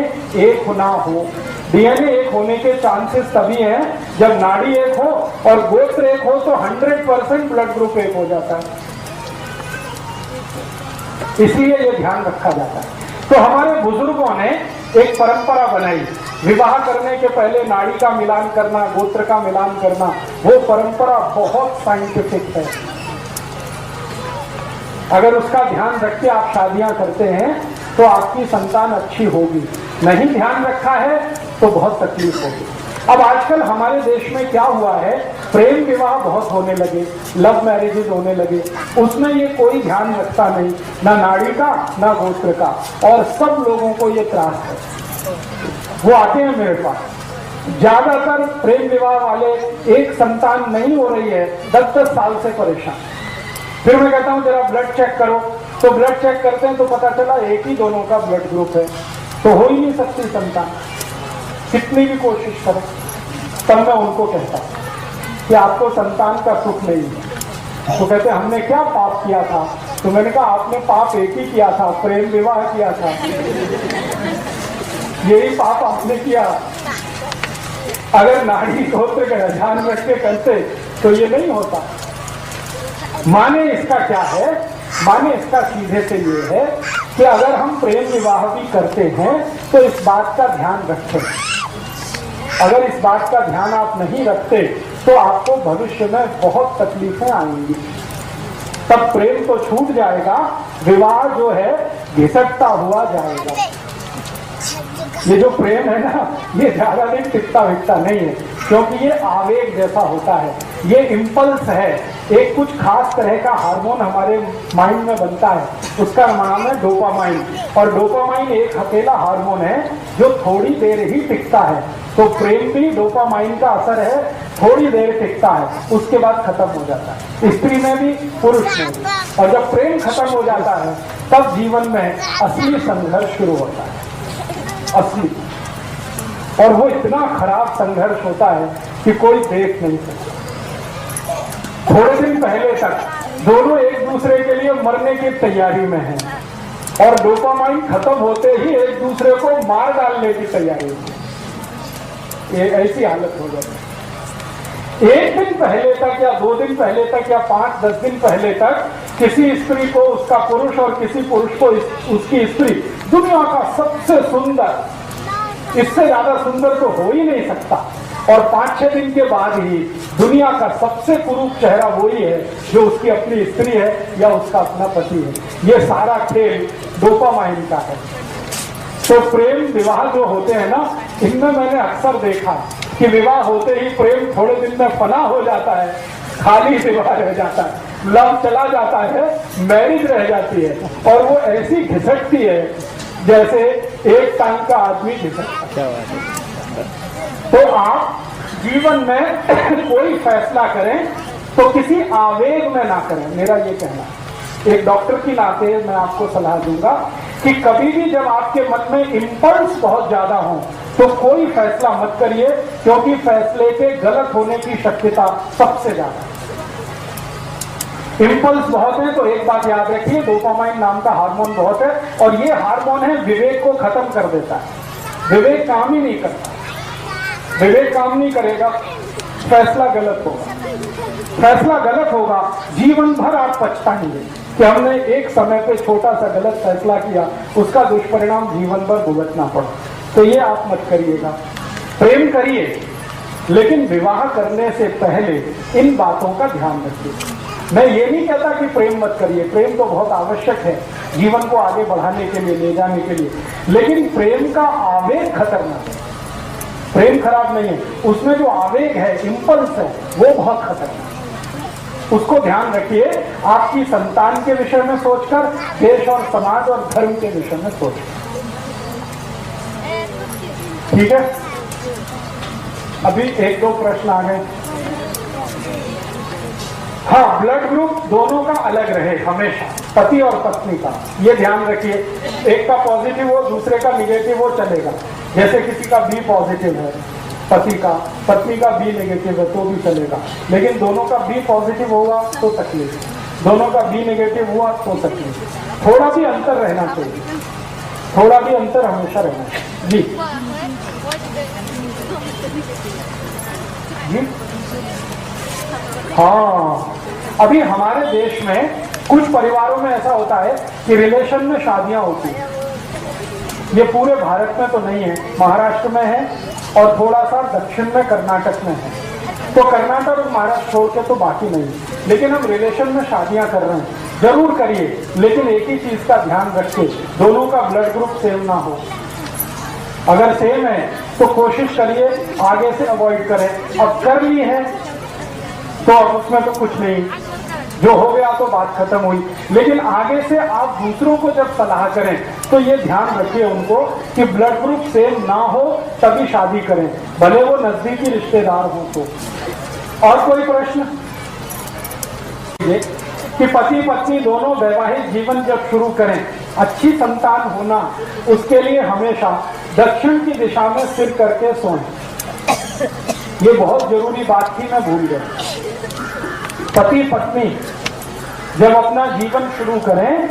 एक ना हो। डीएनए एक होने के चांसेस तभी हैं जब नाड़ी एक हो और गोत्र एक हो, तो 100% ब्लड ग्रुप एक हो जाता है, इसलिए ये ध्यान रखा जाता है। तो हमारे बुजुर्गों ने एक परंपरा बनाई, विवाह करने के पहले नाड़ी का मिलान करना, गोत्र का मिलान करना। वो परंपरा बहुत साइंटिफिक है। अगर उसका ध्यान रख के आप शादियां करते हैं तो आपकी संतान अच्छी होगी, नहीं ध्यान रखा है तो बहुत तकलीफ होगी। अब आजकल हमारे देश में क्या हुआ है, प्रेम विवाह बहुत होने लगे, लव मैरिजेज होने लगे, उसमें ये कोई ध्यान रखता नहीं, ना नाड़ी का ना गोत्र का, और सब लोगों को ये त्रास है। वो आते हैं मेरे पास, ज्यादातर प्रेम विवाह वाले एक संतान नहीं हो रही है, 10-10 साल से परेशान। फिर मैं कहता हूं जरा ब्लड चेक करो, तो ब्लड चेक करते हैं तो पता चला एक ही दोनों का ब्लड ग्रुप है, तो हो ही नहीं सकती संतान, कितनी भी कोशिश करो। तब मैं उनको कहता हूं कि आपको संतान का सुख नहीं है, तो कहते हमने क्या पाप किया था? तो मैंने कहा आपने पाप एक ही किया था, प्रेम विवाह किया था, यही पाप आपने किया। अगर नाड़ी गोत्र का ध्यान रख के करते तो ये नहीं होता। माने इसका क्या है? माने इसका सीधे से ये है कि अगर हम प्रेम विवाह भी करते हैं तो इस बात का ध्यान रखें। अगर इस बात का ध्यान आप नहीं रखते तो आपको भविष्य में बहुत तकलीफें आएंगी। तब प्रेम तो छूट जाएगा, विवाह जो है घिसटता हुआ जाएगा। ये जो प्रेम है ना, ये ज्यादा दिन टिकता विकता नहीं है, क्योंकि ये आवेग जैसा होता है, ये इम्पल्स है। एक कुछ खास तरह का हार्मोन हमारे माइंड में बनता है, उसका नाम है डोपामाइन। और डोपामाइन एक अकेला हार्मोन है जो थोड़ी देर ही टिकता है। तो प्रेम भी डोपामाइन का असर है, थोड़ी देर टिकता है, उसके बाद खत्म हो जाता है, स्त्री में भी पुरुष में भी। और जब प्रेम खत्म हो जाता है तब जीवन में असली संघर्ष शुरू होता है, असली। और वो इतना खराब संघर्ष होता है कि कोई देख नहीं सकता। थोड़े दिन पहले तक दोनों एक दूसरे के लिए मरने की तैयारी में हैं, और डोपामाइन खत्म होते ही एक दूसरे को मार डालने की तैयारी में। ये ऐसी हालत हो जाती है। एक दिन पहले तक या 2 दिन पहले तक या 5-10 दिन पहले तक किसी स्त्री को उसका पुरुष और किसी पुरुष को उसकी स्त्री दुनिया का सबसे सुंदर, इससे ज्यादा सुंदर तो हो ही नहीं सकता। और 5-6 दिन के बाद ही दुनिया का सबसे कुरूप चेहरा वही है जो उसकी अपनी स्त्री है या उसका अपना पति है। ये सारा खेल डोपामाइन का है। तो प्रेम विवाह जो होते हैं ना, इनमें मैंने अक्सर देखा कि विवाह होते ही प्रेम थोड़े दिन में फना हो जाता है, खाली विवाह रह जाता है, लव चला जाता है, मैरिज रह जाती है, और वो ऐसी घिसटती है जैसे एक टाइम का आदमी घिसटता है। तो आप जीवन में कोई फैसला करें तो किसी आवेग में ना करें, मेरा ये कहना। एक डॉक्टर की नाते मैं आपको सलाह दूंगा कि कभी भी जब आपके मन में इंपल्स बहुत ज्यादा हो तो कोई फैसला मत करिए, क्योंकि फैसले के गलत होने की शक्यता सबसे ज्यादा है। इंपल्स बहुत है तो एक बात याद रखिए, डोपामाइन नाम का हार्मोन बहुत है, और ये हार्मोन है विवेक को खत्म कर देता है। विवेक काम ही नहीं करता, विवेक काम नहीं करेगा, फैसला गलत होगा। फैसला गलत होगा, जीवन भर आप पछताएंगे कि हमने एक समय पे छोटा सा गलत फैसला किया, उसका दुष्परिणाम जीवन भर भुगतना पड़ा। तो ये आप मत करिएगा। प्रेम करिए, लेकिन विवाह करने से पहले इन बातों का ध्यान रखिए। मैं ये नहीं कहता कि प्रेम मत करिए, प्रेम तो बहुत आवश्यक है जीवन को आगे बढ़ाने के लिए, ले जाने के लिए, लेकिन प्रेम का आवेग खतरनाक है। प्रेम खराब नहीं है, उसमें जो आवेग है, इंपल्स है, वो बहुत खतरनाक है। उसको ध्यान रखिए, आपकी संतान के विषय में सोचकर, देश और समाज और धर्म के विषय में सोचकर। ठीक है, अभी 1-2 प्रश्न आ गए। हाँ, ब्लड ग्रुप दोनों का अलग रहे हमेशा, पति और पत्नी का, ये ध्यान रखिए। एक का पॉजिटिव हो, दूसरे का निगेटिव हो, चलेगा। जैसे किसी का बी पॉजिटिव है पति का, पत्नी का बी नेगेटिव है तो भी चलेगा, लेकिन दोनों का बी पॉजिटिव होगा तो तकलीफ, दोनों का बी नेगेटिव हुआ तो तकलीफ। थोड़ा भी अंतर रहना चाहिए, थोड़ा भी अंतर हमेशा रहना चाहिए। जी जी हाँ, अभी हमारे देश में कुछ परिवारों में ऐसा होता है कि रिलेशन में शादियां होती हैं। ये पूरे भारत में तो नहीं है, महाराष्ट्र में है और थोड़ा सा दक्षिण में कर्नाटक में है। तो कर्नाटक और महाराष्ट्र छोड़ के तो बाकी नहीं, लेकिन हम रिलेशन में शादियां कर रहे हैं। जरूर करिए, लेकिन एक ही चीज का ध्यान रखिए, दोनों का ब्लड ग्रुप सेम ना हो। अगर सेम है तो कोशिश करिए आगे से अवॉइड करें। अब कर ली है तो अब उसमें तो कुछ नहीं, जो हो गया तो बात खत्म हुई। लेकिन आगे से आप दूसरों को जब सलाह करें तो ये ध्यान रखिए उनको कि ब्लड ग्रुप सेम ना हो तभी शादी करें, भले वो नजदीकी रिश्तेदार हो तो। और कोई प्रश्न? ये कि पति पत्नी दोनों वैवाहिक जीवन जब शुरू करें, अच्छी संतान होना, उसके लिए हमेशा दक्षिण की दिशा में सिर करके सोएं। ये बहुत जरूरी बात थी, मैं भूल गया। पति पत्नी जब अपना जीवन शुरू करें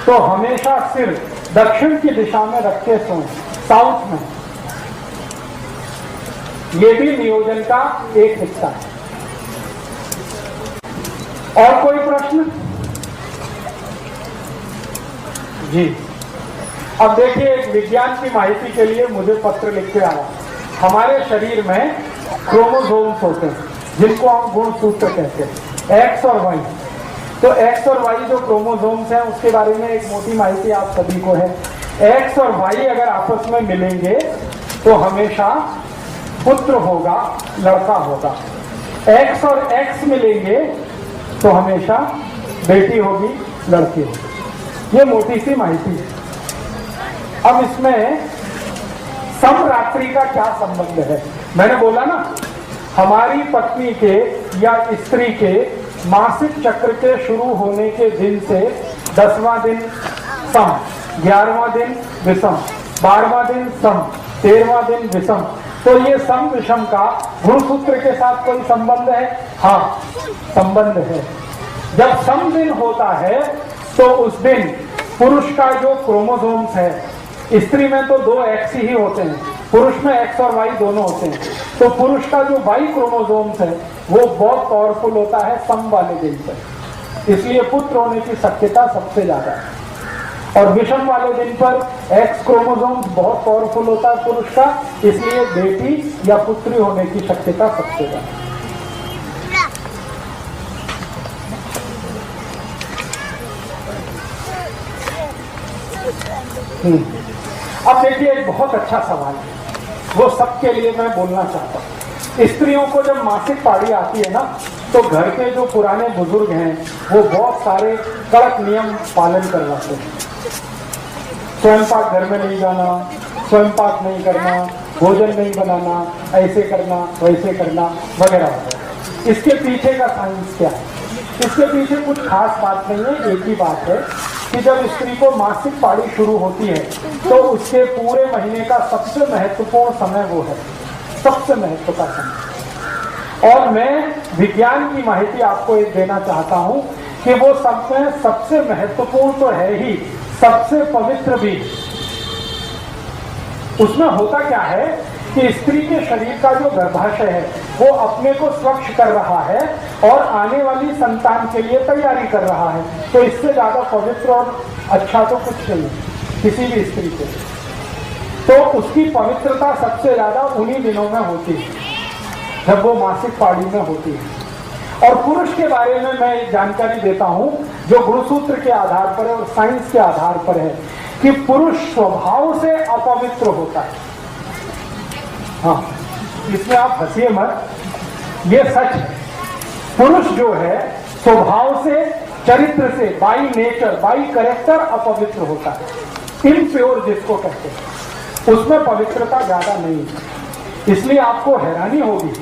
तो हमेशा सिर दक्षिण की दिशा में रख के सोएं, साउथ में। ये भी नियोजन का एक हिस्सा है। और कोई प्रश्न? जी, अब देखिए, एक विज्ञान की माहिती के लिए मुझे पत्र लिख के आया। हमारे शरीर में क्रोमोसोम्स होते हैं जिनको हम गुणसूत्र कहते हैं, एक्स और वाई। तो एक्स और वाई जो क्रोमोसोम्स हैं उसके बारे में एक मोटी माहिती आप सभी को है। एक्स और वाई अगर आपस में मिलेंगे तो हमेशा पुत्र होगा, लड़का होगा। एक्स और एक्स मिलेंगे तो हमेशा बेटी होगी, लड़की होगी। ये मोटी सी माहिती है। अब इसमें समरात्रि का क्या संबंध है? मैंने बोला ना, हमारी पत्नी के या स्त्री के मासिक चक्र के शुरू होने के दिन से 10वां दिन सम, 11वां दिन विषम, 12वां दिन सम, 13वां दिन विषम। तो ये सम विषम का गुणसूत्र के साथ कोई संबंध है? हाँ, संबंध है। जब सम दिन होता है तो उस दिन पुरुष का जो क्रोमोसोम्स है, स्त्री में तो 2 एक्स ही होते हैं, पुरुष में एक्स और वाई दोनों होते हैं। तो पुरुष का जो वाई क्रोमोसोम्स है वो बहुत पावरफुल होता है सम वाले दिन पर, इसलिए पुत्र होने की शक्यता सबसे ज्यादा है। और विषम वाले दिन पर एक्स क्रोमोसोम्स बहुत पावरफुल होता है पुरुष का, इसलिए बेटी या पुत्री होने की शक्यता सबसे ज्यादा है। अब देखिए, एक बहुत अच्छा सवाल है, वो सबके लिए मैं बोलना चाहता हूँ। स्त्रियों को जब मासिक पारी आती है ना, तो घर के जो पुराने बुजुर्ग हैं वो बहुत सारे कड़क नियम पालन करवाते हैं। स्वयं पाक घर में नहीं जाना, स्वयं पाक नहीं करना, भोजन नहीं बनाना, ऐसे करना, वैसे करना, वगैरह वगैरह। इसके पीछे का साइंस क्या है? इसके पीछे कुछ खास बात नहीं है। एक ही बात है कि जब स्त्री को मासिक पारी शुरू होती है तो उसके पूरे महीने का सबसे महत्वपूर्ण समय वो है, सबसे महत्व का समय। और मैं विज्ञान की माहिती आपको एक देना चाहता हूं कि वो समय सबसे महत्वपूर्ण तो है ही, सबसे पवित्र भी। उसमें होता क्या है कि स्त्री के शरीर का जो गर्भाशय है वो अपने को स्वच्छ कर रहा है और आने वाली संतान के लिए तैयारी कर रहा है। तो इससे ज्यादा पवित्र और अच्छा तो कुछ नहीं किसी भी स्त्री के। तो उसकी पवित्रता सबसे ज्यादा उन्हीं दिनों में होती है जब वो मासिक पारी में होती है। और पुरुष के बारे में मैं एक जानकारी देता हूं जो गुणसूत्र के आधार पर है और साइंस के आधार पर है कि पुरुष स्वभाव से अपवित्र होता है। हाँ, इसमें आप हंसिए मत, ये सच है। पुरुष जो है स्वभाव से, चरित्र से, बाई नेचर, बाई कैरेक्टर अपवित्र होता है। इम्प्योर जिसको कहते हैं, उसमें पवित्रता ज्यादा नहीं है। इसलिए आपको हैरानी होगी,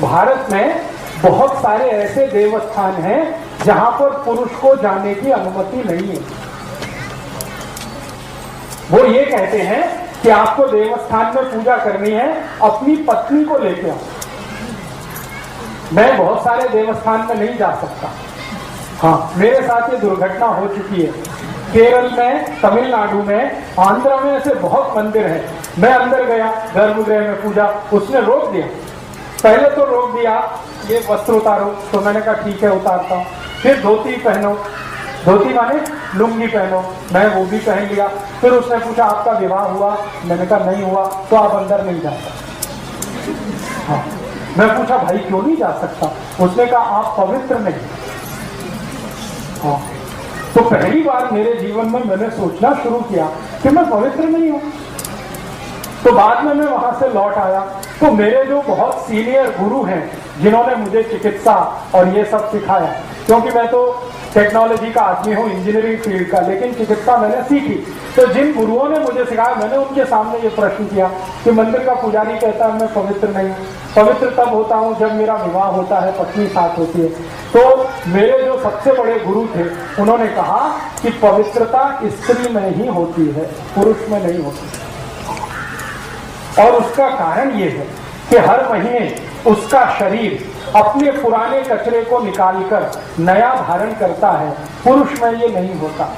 भारत में बहुत सारे ऐसे देवस्थान हैं जहां पर पुरुष को जाने की अनुमति नहीं है। वो ये कहते हैं कि आपको देवस्थान में पूजा करनी है, अपनी पत्नी को लेके आओ। मैं बहुत सारे देवस्थान में नहीं जा सकता। हाँ, मेरे साथ ये दुर्घटना हो चुकी है। केरल में, तमिलनाडु में, आंध्र में ऐसे बहुत मंदिर हैं। मैं अंदर गया गर्भगृह में पूजा, उसने रोक दिया। पहले तो रोक दिया ये वस्त्र उतारो, तो मैंने कहा ठीक है उतारता हूँ। फिर धोती पहनो, धोती माने लुंगी पहनो, मैं वो भी पहन लिया। फिर उसने पूछा आपका विवाह हुआ? मैंने कहा नहीं हुआ, तो आप अंदर नहीं जा सकते। हाँ, मैं पूछा भाई क्यों नहीं जा सकता? उसने कहा आप पवित्र नहीं। हाँ, तो पहली बार मेरे जीवन में मैंने सोचना शुरू किया कि मैं पवित्र नहीं हूं। तो बाद में मैं वहां से लौट आया तो मेरे जो बहुत सीनियर गुरु हैं जिन्होंने मुझे चिकित्सा और ये सब सिखाया, क्योंकि मैं तो टेक्नोलॉजी का आदमी हूँ, इंजीनियरिंग फील्ड का, लेकिन चिकित्सा मैंने सीखी। तो जिन गुरुओं ने मुझे सिखाया, मैंने उनके सामने ये प्रश्न किया कि मंदिर का पुजारी कहता है मैं पवित्र नहीं हूँ। पवित्र तब होता हूँ जब मेरा विवाह होता है, पत्नी साथ होती है। तो मेरे जो सबसे बड़े गुरु थे उन्होंने कहा कि पवित्रता स्त्री में ही होती है, पुरुष में नहीं होती। और उसका कारण ये है कि हर महीने उसका शरीर अपने पुराने कचरे को निकालकर नया धारण करता है, पुरुष में ये नहीं होता।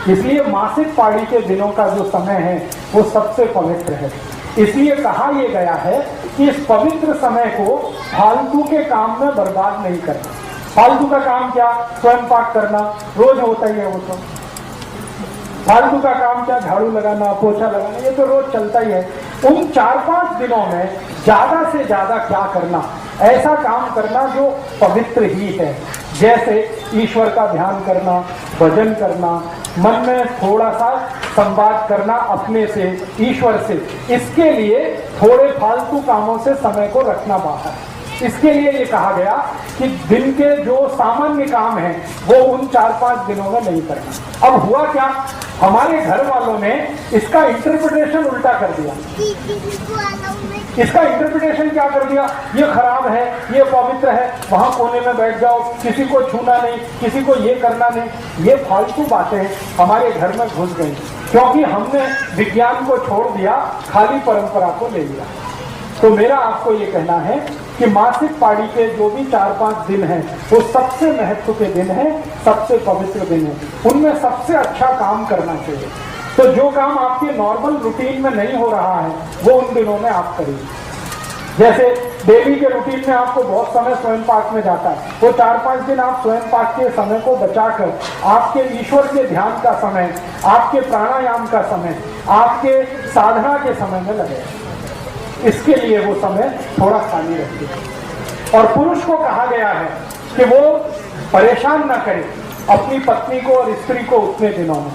इसलिए मासिक पाड़ी के दिनों का जो समय है वो सबसे पवित्र है। इसलिए कहा यह गया है कि इस पवित्र समय को फालतू के काम में बर्बाद नहीं करना। फालतू का काम क्या? स्वयं पाक करना रोज होता ही है। वो तो फालतू का काम क्या? झाड़ू लगाना, पोछा लगाना, ये तो रोज चलता ही है। उन 4-5 दिनों में ज्यादा से ज्यादा क्या करना? ऐसा काम करना जो पवित्र ही है, जैसे ईश्वर का ध्यान करना, भजन करना, मन में थोड़ा सा संवाद करना अपने से, ईश्वर से। इसके लिए थोड़े फालतू कामों से समय को रखना बाहर। इसके लिए ये कहा गया कि दिन के जो सामान्य काम हैं वो उन 4-5 दिनों में नहीं करना। अब हुआ क्या? हमारे घर वालों ने इसका इंटरप्रिटेशन उल्टा कर दिया। इसका इंटरप्रिटेशन क्या कर दिया? ये खराब है, ये पवित्र है, वहां कोने में बैठ जाओ, किसी को छूना नहीं, किसी को ये करना नहीं। ये फालतू बातें हमारे घर में घुस गई, क्योंकि हमने विज्ञान को छोड़ दिया, खाली परंपरा को ले लिया। तो मेरा आपको ये कहना है कि मासिक पाड़ी के जो भी 4-5 दिन हैं वो सबसे महत्व के दिन हैं, सबसे पवित्र दिन है। उनमें सबसे अच्छा काम करना चाहिए। तो जो काम आपके नॉर्मल रूटीन में नहीं हो रहा है वो उन दिनों में आप करिए। जैसे डेली के रूटीन में आपको बहुत समय स्वयं पाक में जाता है, वो 4-5 दिन आप स्वयं पाक के समय को बचाकर आपके ईश्वर के ध्यान का समय, आपके प्राणायाम का समय, आपके साधना के समय में लगे। इसके लिए वो समय थोड़ा खाली रखिए। और पुरुष को कहा गया है कि वो परेशान ना करे अपनी पत्नी को और स्त्री को उतने दिनों में,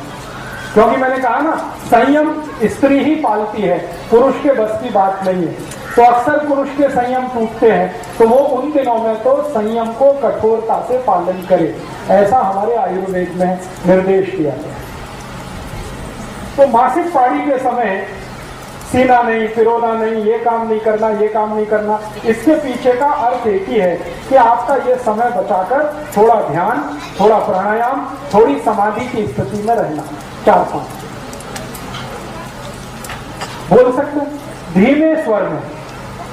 क्योंकि मैंने कहा ना, संयम स्त्री ही पालती है, पुरुष के बस की बात नहीं है। तो अक्सर पुरुष के संयम टूटते हैं, तो वो उन दिनों में तो संयम को कठोरता से पालन करे, ऐसा हमारे आयुर्वेद में निर्देश दिया गया। तो मासिक पाड़ी के समय सीना नहीं, फिरोना नहीं, ये काम नहीं करना, ये काम नहीं करना। इसके पीछे का अर्थ एक ही है कि आपका ये समय बचाकर थोड़ा ध्यान, थोड़ा प्राणायाम, थोड़ी समाधि की स्थिति में रहना। 4-5 बोल सकते हैं धीमे स्वर में।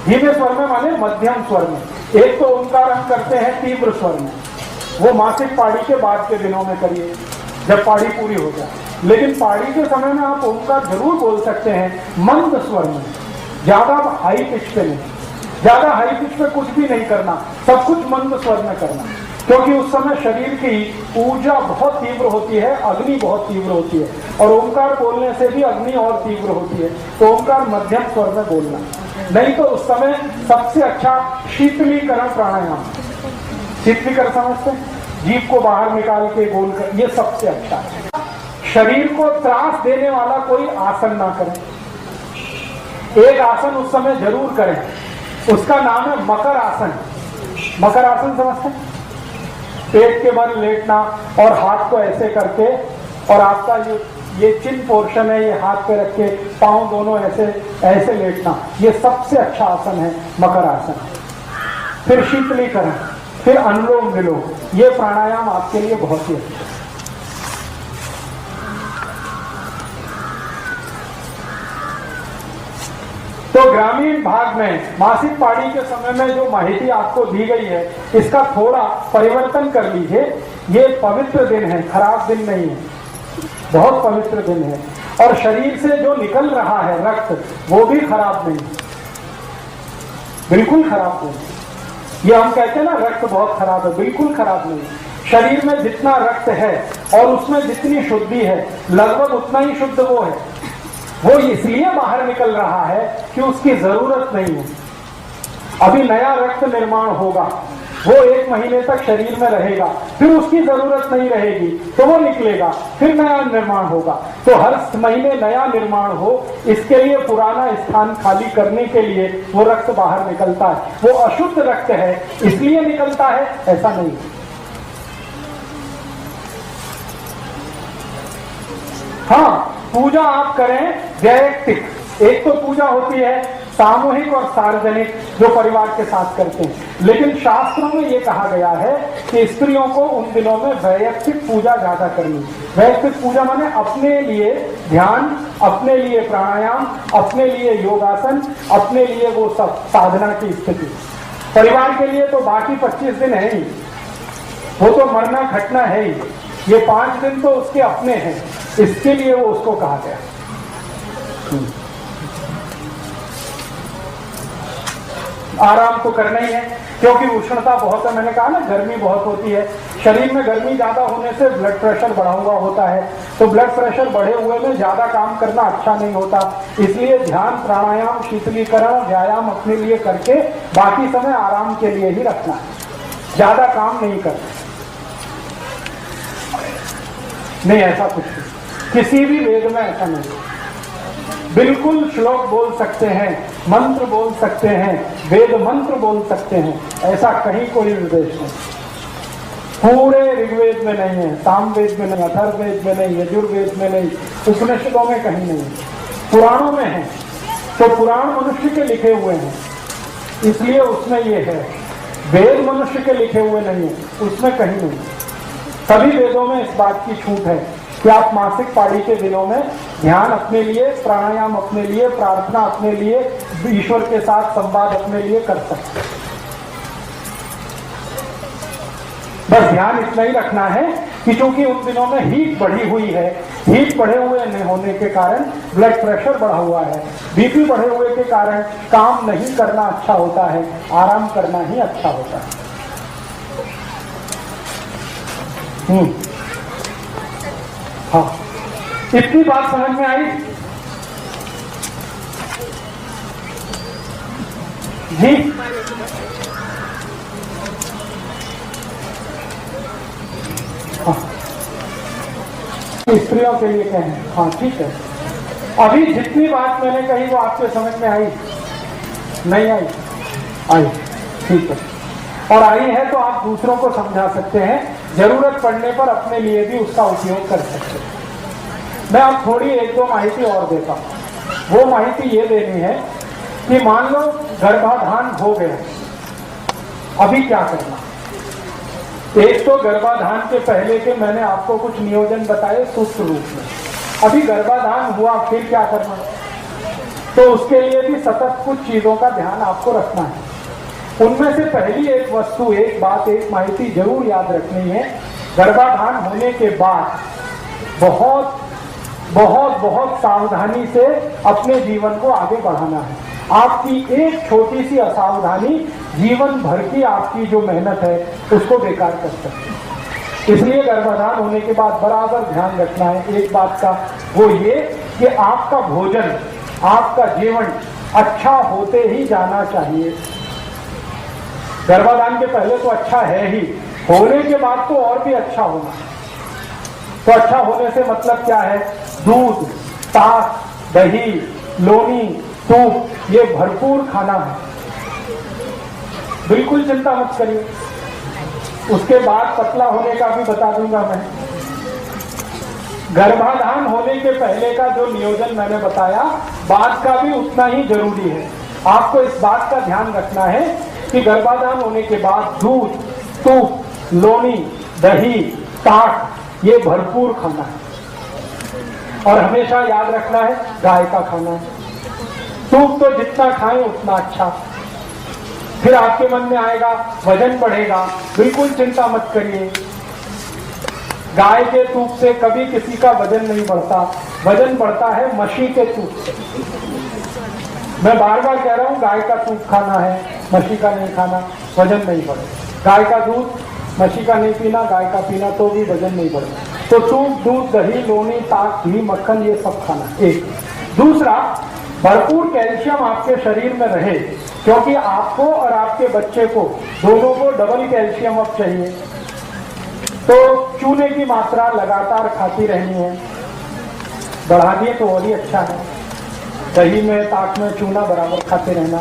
धीमे स्वर में माने मध्यम स्वर में। एक तो ओंकार हम करते हैं तीव्र स्वर में, वो मासिक पाड़ी के बाद के दिनों में करिए जब पाड़ी पूरी हो जाए। लेकिन पाड़ी के समय में आप ओंकार जरूर बोल सकते हैं मंद स्वर में, ज्यादा हाई पिच पे नहीं। ज्यादा हाई पिच पे कुछ भी नहीं करना, सब कुछ मंद स्वर में करना, क्योंकि उस समय शरीर की ऊर्जा बहुत तीव्र होती है, अग्नि बहुत तीव्र होती है, और ओंकार बोलने से भी अग्नि और तीव्र होती है। तो ओंकार मध्यम स्वर में बोलना। नहीं तो उस समय सबसे अच्छा शीतलीकरण प्राणायाम, शीतलीकरण समझते हैं, जीभ को बाहर निकाल के गोल कर, ये सबसे अच्छा है। शरीर को त्रास देने वाला कोई आसन ना करें। एक आसन उस समय जरूर करें, उसका नाम है मकर आसन। मकर आसन समझते हैं? पेट के बल लेटना और हाथ को ऐसे करके, और आपका ये चिन पोर्शन है, ये हाथ पे रख के पांव दोनों ऐसे ऐसे लेटना, ये सबसे अच्छा आसन है मकर आसन। फिर शीतलीकरण, फिर अनुलोम विलोम, ये प्राणायाम आपके लिए बहुत ही अच्छा है। तो ग्रामीण भाग में मासिक पाड़ी के समय में जो माहिती आपको दी गई है, इसका थोड़ा परिवर्तन कर लीजिए। ये पवित्र दिन है, खराब दिन नहीं है, बहुत पवित्र दिन है। और शरीर से जो निकल रहा है रक्त, वो भी खराब नहीं, बिल्कुल खराब नहीं। ये हम कहते हैं ना रक्त बहुत खराब है, बिल्कुल खराब नहीं। शरीर में जितना रक्त है और उसमें जितनी शुद्धि है, लगभग उतना ही शुद्ध वो है। वो इसलिए बाहर निकल रहा है कि उसकी जरूरत नहीं है। अभी नया रक्त निर्माण होगा, वो 1 महीने तक शरीर में रहेगा, फिर उसकी जरूरत नहीं रहेगी, तो वो निकलेगा, फिर नया निर्माण होगा। तो हर महीने नया निर्माण हो, इसके लिए पुराना स्थान खाली करने के लिए वो रक्त बाहर निकलता है। वो अशुद्ध रक्त है इसलिए निकलता है, ऐसा नहीं। हाँ, पूजा आप करें वैयक्तिक। एक तो पूजा होती है सामूहिक और सार्वजनिक, जो परिवार के साथ करते हैं। लेकिन शास्त्रों में ये कहा गया है कि स्त्रियों को उन दिनों में वैयक्तिक पूजा ज्यादा करनी। वैयक्तिक पूजा माने अपने लिए ध्यान, अपने लिए प्राणायाम, अपने लिए योगासन, अपने लिए वो सब साधना की स्थिति। परिवार के लिए तो बाकी 25 दिन है ही, वो तो मरना खटना है ही, ये 5 दिन तो उसके अपने हैं, इसके लिए वो उसको कहा गया। आराम तो करना ही है, क्योंकि उष्णता बहुत है, मैंने कहा ना गर्मी बहुत होती है, शरीर में गर्मी ज्यादा होने से ब्लड प्रेशर बढ़ा हुआ होता है, तो ब्लड प्रेशर बढ़े हुए में ज्यादा काम करना अच्छा नहीं होता, इसलिए ध्यान, प्राणायाम, शीतलीकरण, व्यायाम अपने लिए करके बाकी समय आराम के लिए ही रखना है, ज्यादा काम नहीं करना। नहीं, ऐसा कुछ नहीं, किसी भी वेद में ऐसा नहीं। बिल्कुल श्लोक बोल सकते हैं, मंत्र बोल सकते हैं, वेद मंत्र बोल सकते हैं, ऐसा कहीं कोई निर्देश नहीं। पूरे ऋग्वेद में नहीं है, सामवेद में नहीं, अथर्ववेद में नहीं, यजुर्वेद में नहीं, उपनिषदों में कहीं नहीं, पुराणों में है। तो पुराण मनुष्य के लिखे हुए हैं, इसलिए उसमें ये है। वेद मनुष्य के लिखे हुए नहीं है, उसमें कहीं नहीं। सभी वेदों में इस बात की छूट है कि आप मासिक पाड़ी के दिनों में ध्यान अपने लिए, प्राणायाम अपने लिए, प्रार्थना अपने लिए, ईश्वर के साथ संवाद अपने लिए कर सकते हैं। बस ध्यान इतना ही रखना है कि चूंकि उन दिनों में हीट बढ़ी हुई है, हीट बढ़े हुए होने के कारण ब्लड प्रेशर बढ़ा हुआ है, बीपी बढ़े हुए के कारण काम नहीं करना अच्छा होता है, आराम करना ही अच्छा होता है। हाँ, इतनी बात समझ में आई जी? हाँ, स्त्रियों के लिए कहें, हाँ ठीक है। अभी जितनी बात मैंने कही वो आपके समझ में आई? नहीं आई? आई, ठीक है। और आई है तो आप दूसरों को समझा सकते हैं, जरूरत पड़ने पर अपने लिए भी उसका उपयोग कर सकते हैं। मैं अब थोड़ी 1-2 माहिती और देता हूं। वो माहिती ये देनी है कि मान लो गर्भाधान हो गया, अभी क्या करना। एक तो गर्भाधान के पहले के मैंने आपको कुछ नियोजन बताए सूक्ष्म रूप में, अभी गर्भाधान हुआ फिर क्या करना, तो उसके लिए भी सतत कुछ चीजों का ध्यान आपको रखना है। उनमें से पहली एक वस्तु, एक बात, एक माहिती जरूर याद रखनी है। गर्भाधान होने के बाद बहुत बहुत बहुत सावधानी से अपने जीवन को आगे बढ़ाना है। आपकी एक छोटी सी असावधानी जीवन भर की आपकी जो मेहनत है उसको बेकार कर सकती है। इसलिए गर्भाधान होने के बाद बराबर ध्यान रखना है एक बात का, वो ये कि आपका भोजन, आपका जीवन अच्छा होते ही जाना चाहिए। गर्भाधान के पहले तो अच्छा है ही, होने के बाद तो और भी अच्छा होना। तो अच्छा होने से मतलब क्या है? दूध, ताक, दही, लोनी, दूध, ये भरपूर खाना है, बिल्कुल चिंता मत करिए। उसके बाद पतला होने का भी बता दूंगा मैं। गर्भाधान होने के पहले का जो नियोजन मैंने बताया, बाद का भी उतना ही जरूरी है। आपको इस बात का ध्यान रखना है कि गर्भाधान होने के बाद दूध, दूध, लोनी, दही, ताक, ये भरपूर खाना है। और हमेशा याद रखना है गाय का खाना है। दूध तो जितना खाएं उतना अच्छा। फिर आपके मन में आएगा वजन बढ़ेगा, बिल्कुल चिंता मत करिए। गाय के दूध से कभी किसी का वजन नहीं बढ़ता, वजन बढ़ता है मशी के दूध से। मैं बार बार कह रहा हूं, गाय का दूध खाना है, मशी का नहीं खाना, वजन नहीं बढ़ेगा। गाय का दूध, मशी का नहीं पीना, गाय का पीना तो भी वजन नहीं बढ़ेगा। तो दूध, दही, लोनी, ताक, घी, मक्खन, ये सब खाना। एक दूसरा, भरपूर कैल्शियम आपके शरीर में रहे, क्योंकि आपको और आपके बच्चे को दोनों को डबल कैल्शियम अब चाहिए। तो चूने की मात्रा लगातार खाती रहनी है, बढ़ा दिए तो और ही अच्छा है। दही में, ताक में चूना बराबर खाते रहना।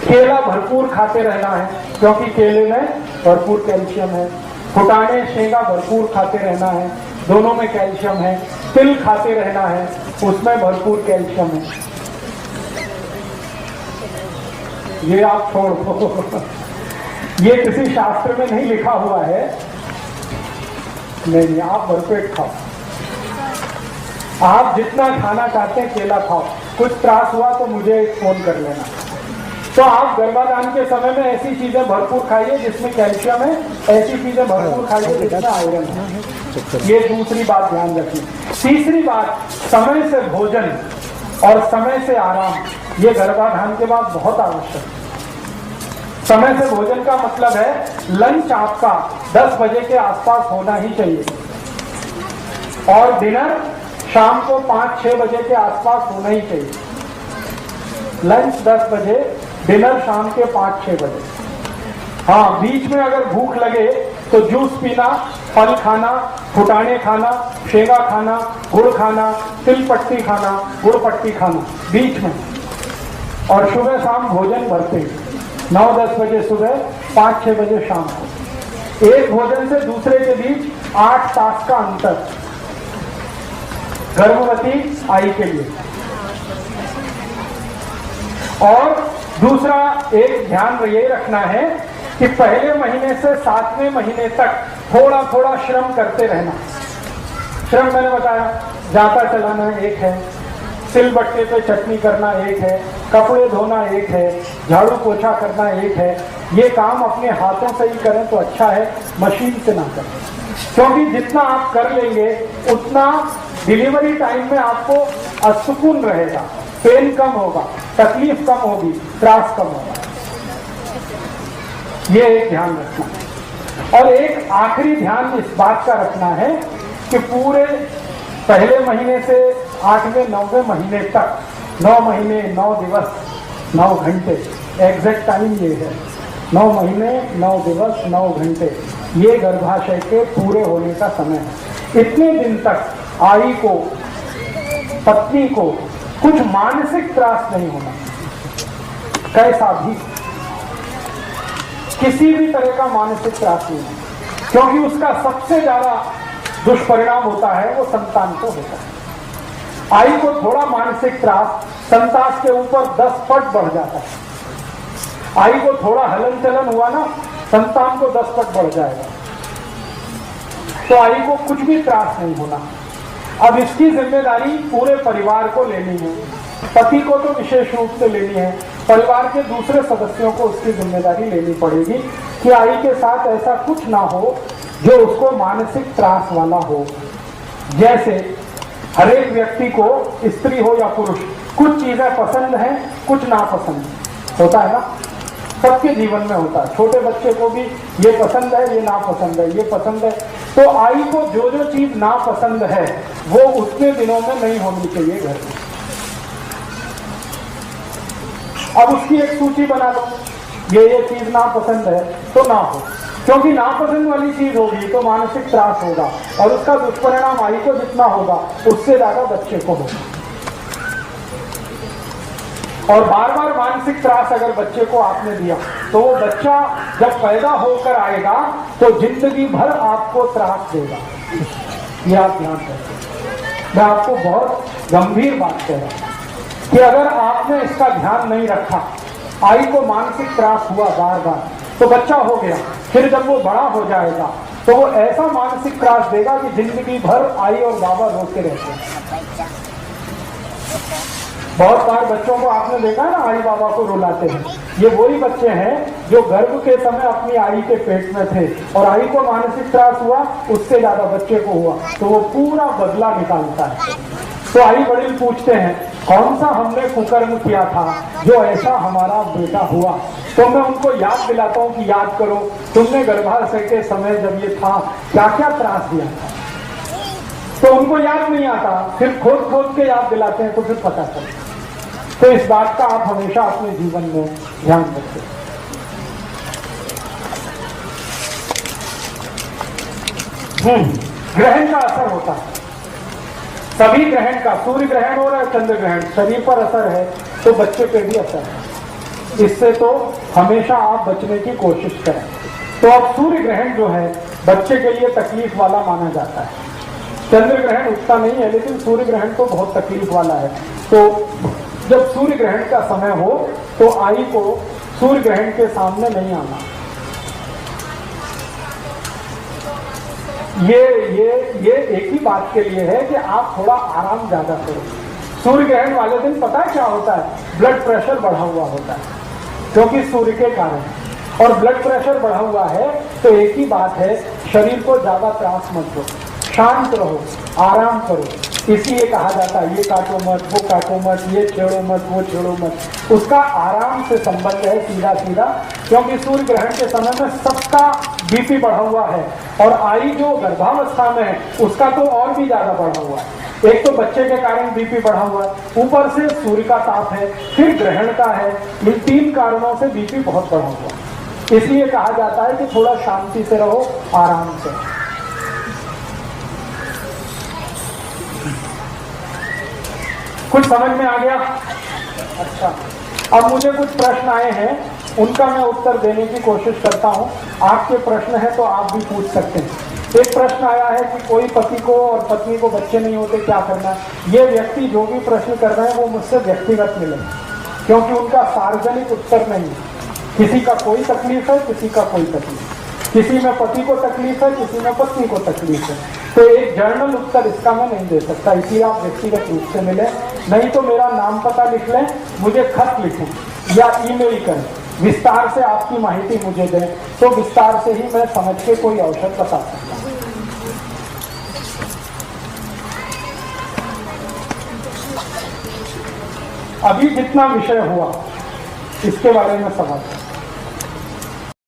केला भरपूर खाते रहना है, क्योंकि केले में भरपूर कैल्शियम है। फुटाने, शेंगा भरपूर खाते रहना है, दोनों में कैल्शियम है। तिल खाते रहना है, उसमें भरपूर कैल्शियम है। ये आप छोड़ दो, ये किसी शास्त्र में नहीं लिखा हुआ है। नहीं, आप भरपेट खाओ, आप जितना खाना चाहते हैं केला खाओ। कुछ त्रास हुआ तो मुझे फोन कर लेना। तो आप गर्भाधान के समय में ऐसी चीजें भरपूर खाइए जिसमें कैल्शियम है, ऐसी चीजें भरपूर खाइए जिसमें आयरन है। ये दूसरी बात ध्यान रखिए। तीसरी बात, समय से भोजन और समय से आराम, ये गर्भाधान के बाद बहुत आवश्यक है। समय से भोजन का मतलब है लंच आपका 10 बजे के आसपास होना ही चाहिए और डिनर शाम को 5-6 बजे के आसपास होना ही चाहिए। लंच 10 बजे, डिनर शाम के 5-6 बजे। हाँ, बीच में अगर भूख लगे तो जूस पीना, फल खाना, फुटाने खाना, शेंगा खाना, गुड़ खाना, तिल पट्टी खाना, गुड़ पट्टी खाना बीच में। और सुबह शाम भोजन भरते 9-10 बजे सुबह, 5-6 बजे शाम को। एक भोजन से दूसरे के बीच 8 तास का अंतर गर्भवती आई के लिए। और दूसरा एक ध्यान ये रखना है कि पहले महीने से 7वें महीने तक थोड़ा थोड़ा श्रम करते रहना। श्रम मैंने बताया, जाता चलाना एक है, सिलबट्टे पे चटनी करना एक है, कपड़े धोना एक है, झाड़ू पोछा करना एक है। ये काम अपने हाथों से ही करें तो अच्छा है, मशीन से ना करें। क्योंकि जितना आप कर लेंगे उतना डिलीवरी टाइम में आपको असुकून रहेगा, पेन कम होगा, तकलीफ कम होगी, त्रास कम होगा। ये एक ध्यान रखना है। और एक आखिरी ध्यान इस बात का रखना है कि पूरे पहले महीने से 8वें 9वें महीने तक, 9 महीने 9 दिवस 9 घंटे, एग्जैक्ट टाइम ये है, 9 महीने 9 दिवस 9 घंटे, ये गर्भाशय के पूरे होने का समय है। इतने दिन तक आई को, पत्नी को कुछ मानसिक त्रास नहीं होना, कैसा भी, किसी भी तरह का मानसिक त्रास नहीं होना, क्योंकि उसका सबसे ज्यादा दुष्परिणाम होता है वो संतान को होता है। आई को थोड़ा मानसिक त्रास संतान के ऊपर 10 पट बढ़ जाता है। आई को थोड़ा हलन चलन हुआ ना, संतान को 10 पट बढ़ जाएगा। तो आई को कुछ भी त्रास नहीं होना। अब इसकी जिम्मेदारी पूरे परिवार को लेनी है। पति को तो विशेष रूप से लेनी है, परिवार के दूसरे सदस्यों को उसकी जिम्मेदारी लेनी पड़ेगी कि आई के साथ ऐसा कुछ ना हो जो उसको मानसिक त्रास वाला हो। जैसे हर एक व्यक्ति को, स्त्री हो या पुरुष, कुछ चीजें पसंद हैं, कुछ नापसंद होता है ना, सबके जीवन में होता है। छोटे बच्चे को भी ये पसंद है, ये नापसंद है, ये पसंद है। तो आई को जो जो चीज नापसंद है वो उतने दिनों में नहीं होनी चाहिए घर में। अब उसकी एक सूची बना लो, ये चीज नापसंद है तो ना हो, क्योंकि नापसंद वाली चीज होगी तो मानसिक त्रास होगा और उसका दुष्परिणाम आई को जितना होगा उससे ज्यादा बच्चे को होगा। और बार बार मानसिक त्रास अगर बच्चे को आपने दिया तो वो बच्चा जब पैदा होकर आएगा तो जिंदगी भर आपको त्रास देगा। ये आप ध्यान रखें। मैं आपको बहुत गंभीर बात कह रहा हूं कि अगर आपने इसका ध्यान नहीं रखा, आई को मानसिक त्रास हुआ बार बार, तो बच्चा हो गया, फिर जब वो बड़ा हो जाएगा तो वो ऐसा मानसिक त्रास देगा कि जिंदगी भर आई और बाबा रोते रहते हैं। बहुत बार बच्चों को आपने देखा है ना, आई बाबा को रुलाते हैं। ये वही बच्चे हैं जो गर्भ के समय अपनी आई के पेट में थे और आई को मानसिक त्रास हुआ, उससे ज्यादा बच्चे को हुआ, तो वो पूरा बदला निकालता है। तो आई वडील पूछते हैं, कौन सा हमने कुकर्म किया था जो ऐसा हमारा बेटा हुआ? तो मैं उनको याद दिलाता हूँ कि याद करो, तुमने गर्भाशय के समय जब ये था क्या क्या त्रास दिया था। तो उनको याद नहीं आता, फिर खोद खोद के याद दिलाते हैं तो फिर पता चलता। तो इस बात का आप हमेशा अपने जीवन में ध्यान रखें। ग्रहण का असर होता है, सभी ग्रहण का, सूर्य ग्रहण हो रहा है, चंद्र ग्रहण, शरीर पर असर है तो बच्चे पे भी असर है। इससे तो हमेशा आप बचने की कोशिश करें। तो अब सूर्य ग्रहण जो है बच्चे के लिए तकलीफ वाला माना जाता है। चंद्र ग्रहण उतना नहीं है, लेकिन सूर्य ग्रहण तो बहुत तकलीफ वाला है। तो जब सूर्य ग्रहण का समय हो तो आई को सूर्य ग्रहण के सामने नहीं आना। ये एक ही बात के लिए है कि आप थोड़ा आराम ज्यादा करो। सूर्य ग्रहण वाले दिन पता है क्या होता है? ब्लड प्रेशर बढ़ा हुआ होता है। क्योंकि सूर्य के कारण। और ब्लड प्रेशर बढ़ा हुआ है तो एक ही बात है, शरीर को ज्यादा त्रास मत दो, शांत रहो, आराम करो। इसलिए कहा जाता है ये काटो मत, वो काटो मत, ये छेड़ो मत, वो छेड़ो मत। उसका आराम से संबंध है, सीधा सीधा। क्योंकि सूर्य ग्रहण के समय में सबका बीपी बढ़ा हुआ है, और आई जो गर्भावस्था में है उसका तो और भी ज्यादा बढ़ा हुआ है। एक तो बच्चे के कारण बीपी बढ़ा हुआ है, ऊपर से सूर्य का ताप है, फिर ग्रहण का है। इन 3 कारणों से बीपी बहुत बढ़ा हुआ है। इसलिए कहा जाता है कि थोड़ा शांति से रहो, आराम से। कुछ समझ में आ गया? अच्छा, अब मुझे कुछ प्रश्न आए हैं, उनका मैं उत्तर देने की कोशिश करता हूं। आपके प्रश्न है तो आप भी पूछ सकते हैं। एक प्रश्न आया है कि कोई पति को और पत्नी को बच्चे नहीं होते, क्या करना है? ये व्यक्ति जो भी प्रश्न कर रहे हैं वो मुझसे व्यक्तिगत मिले, क्योंकि उनका सार्वजनिक उत्तर नहीं है। किसी का कोई तकलीफ है, किसी का कोई तकलीफ, किसी में पति को तकलीफ है, किसी में पत्नी को तकलीफ है। तो एक जर्नल उत्तर इसका मैं नहीं दे सकता, इसलिए आप व्यक्तिगत रूप से मिले। नहीं तो मेरा नाम पता लिख लें, मुझे खत लिखें या ईमेल करें, विस्तार से आपकी माहिती मुझे दें, तो विस्तार से ही मैं समझ के कोई औषध बता सकता हूँ। अभी जितना विषय हुआ इसके बारे में समझ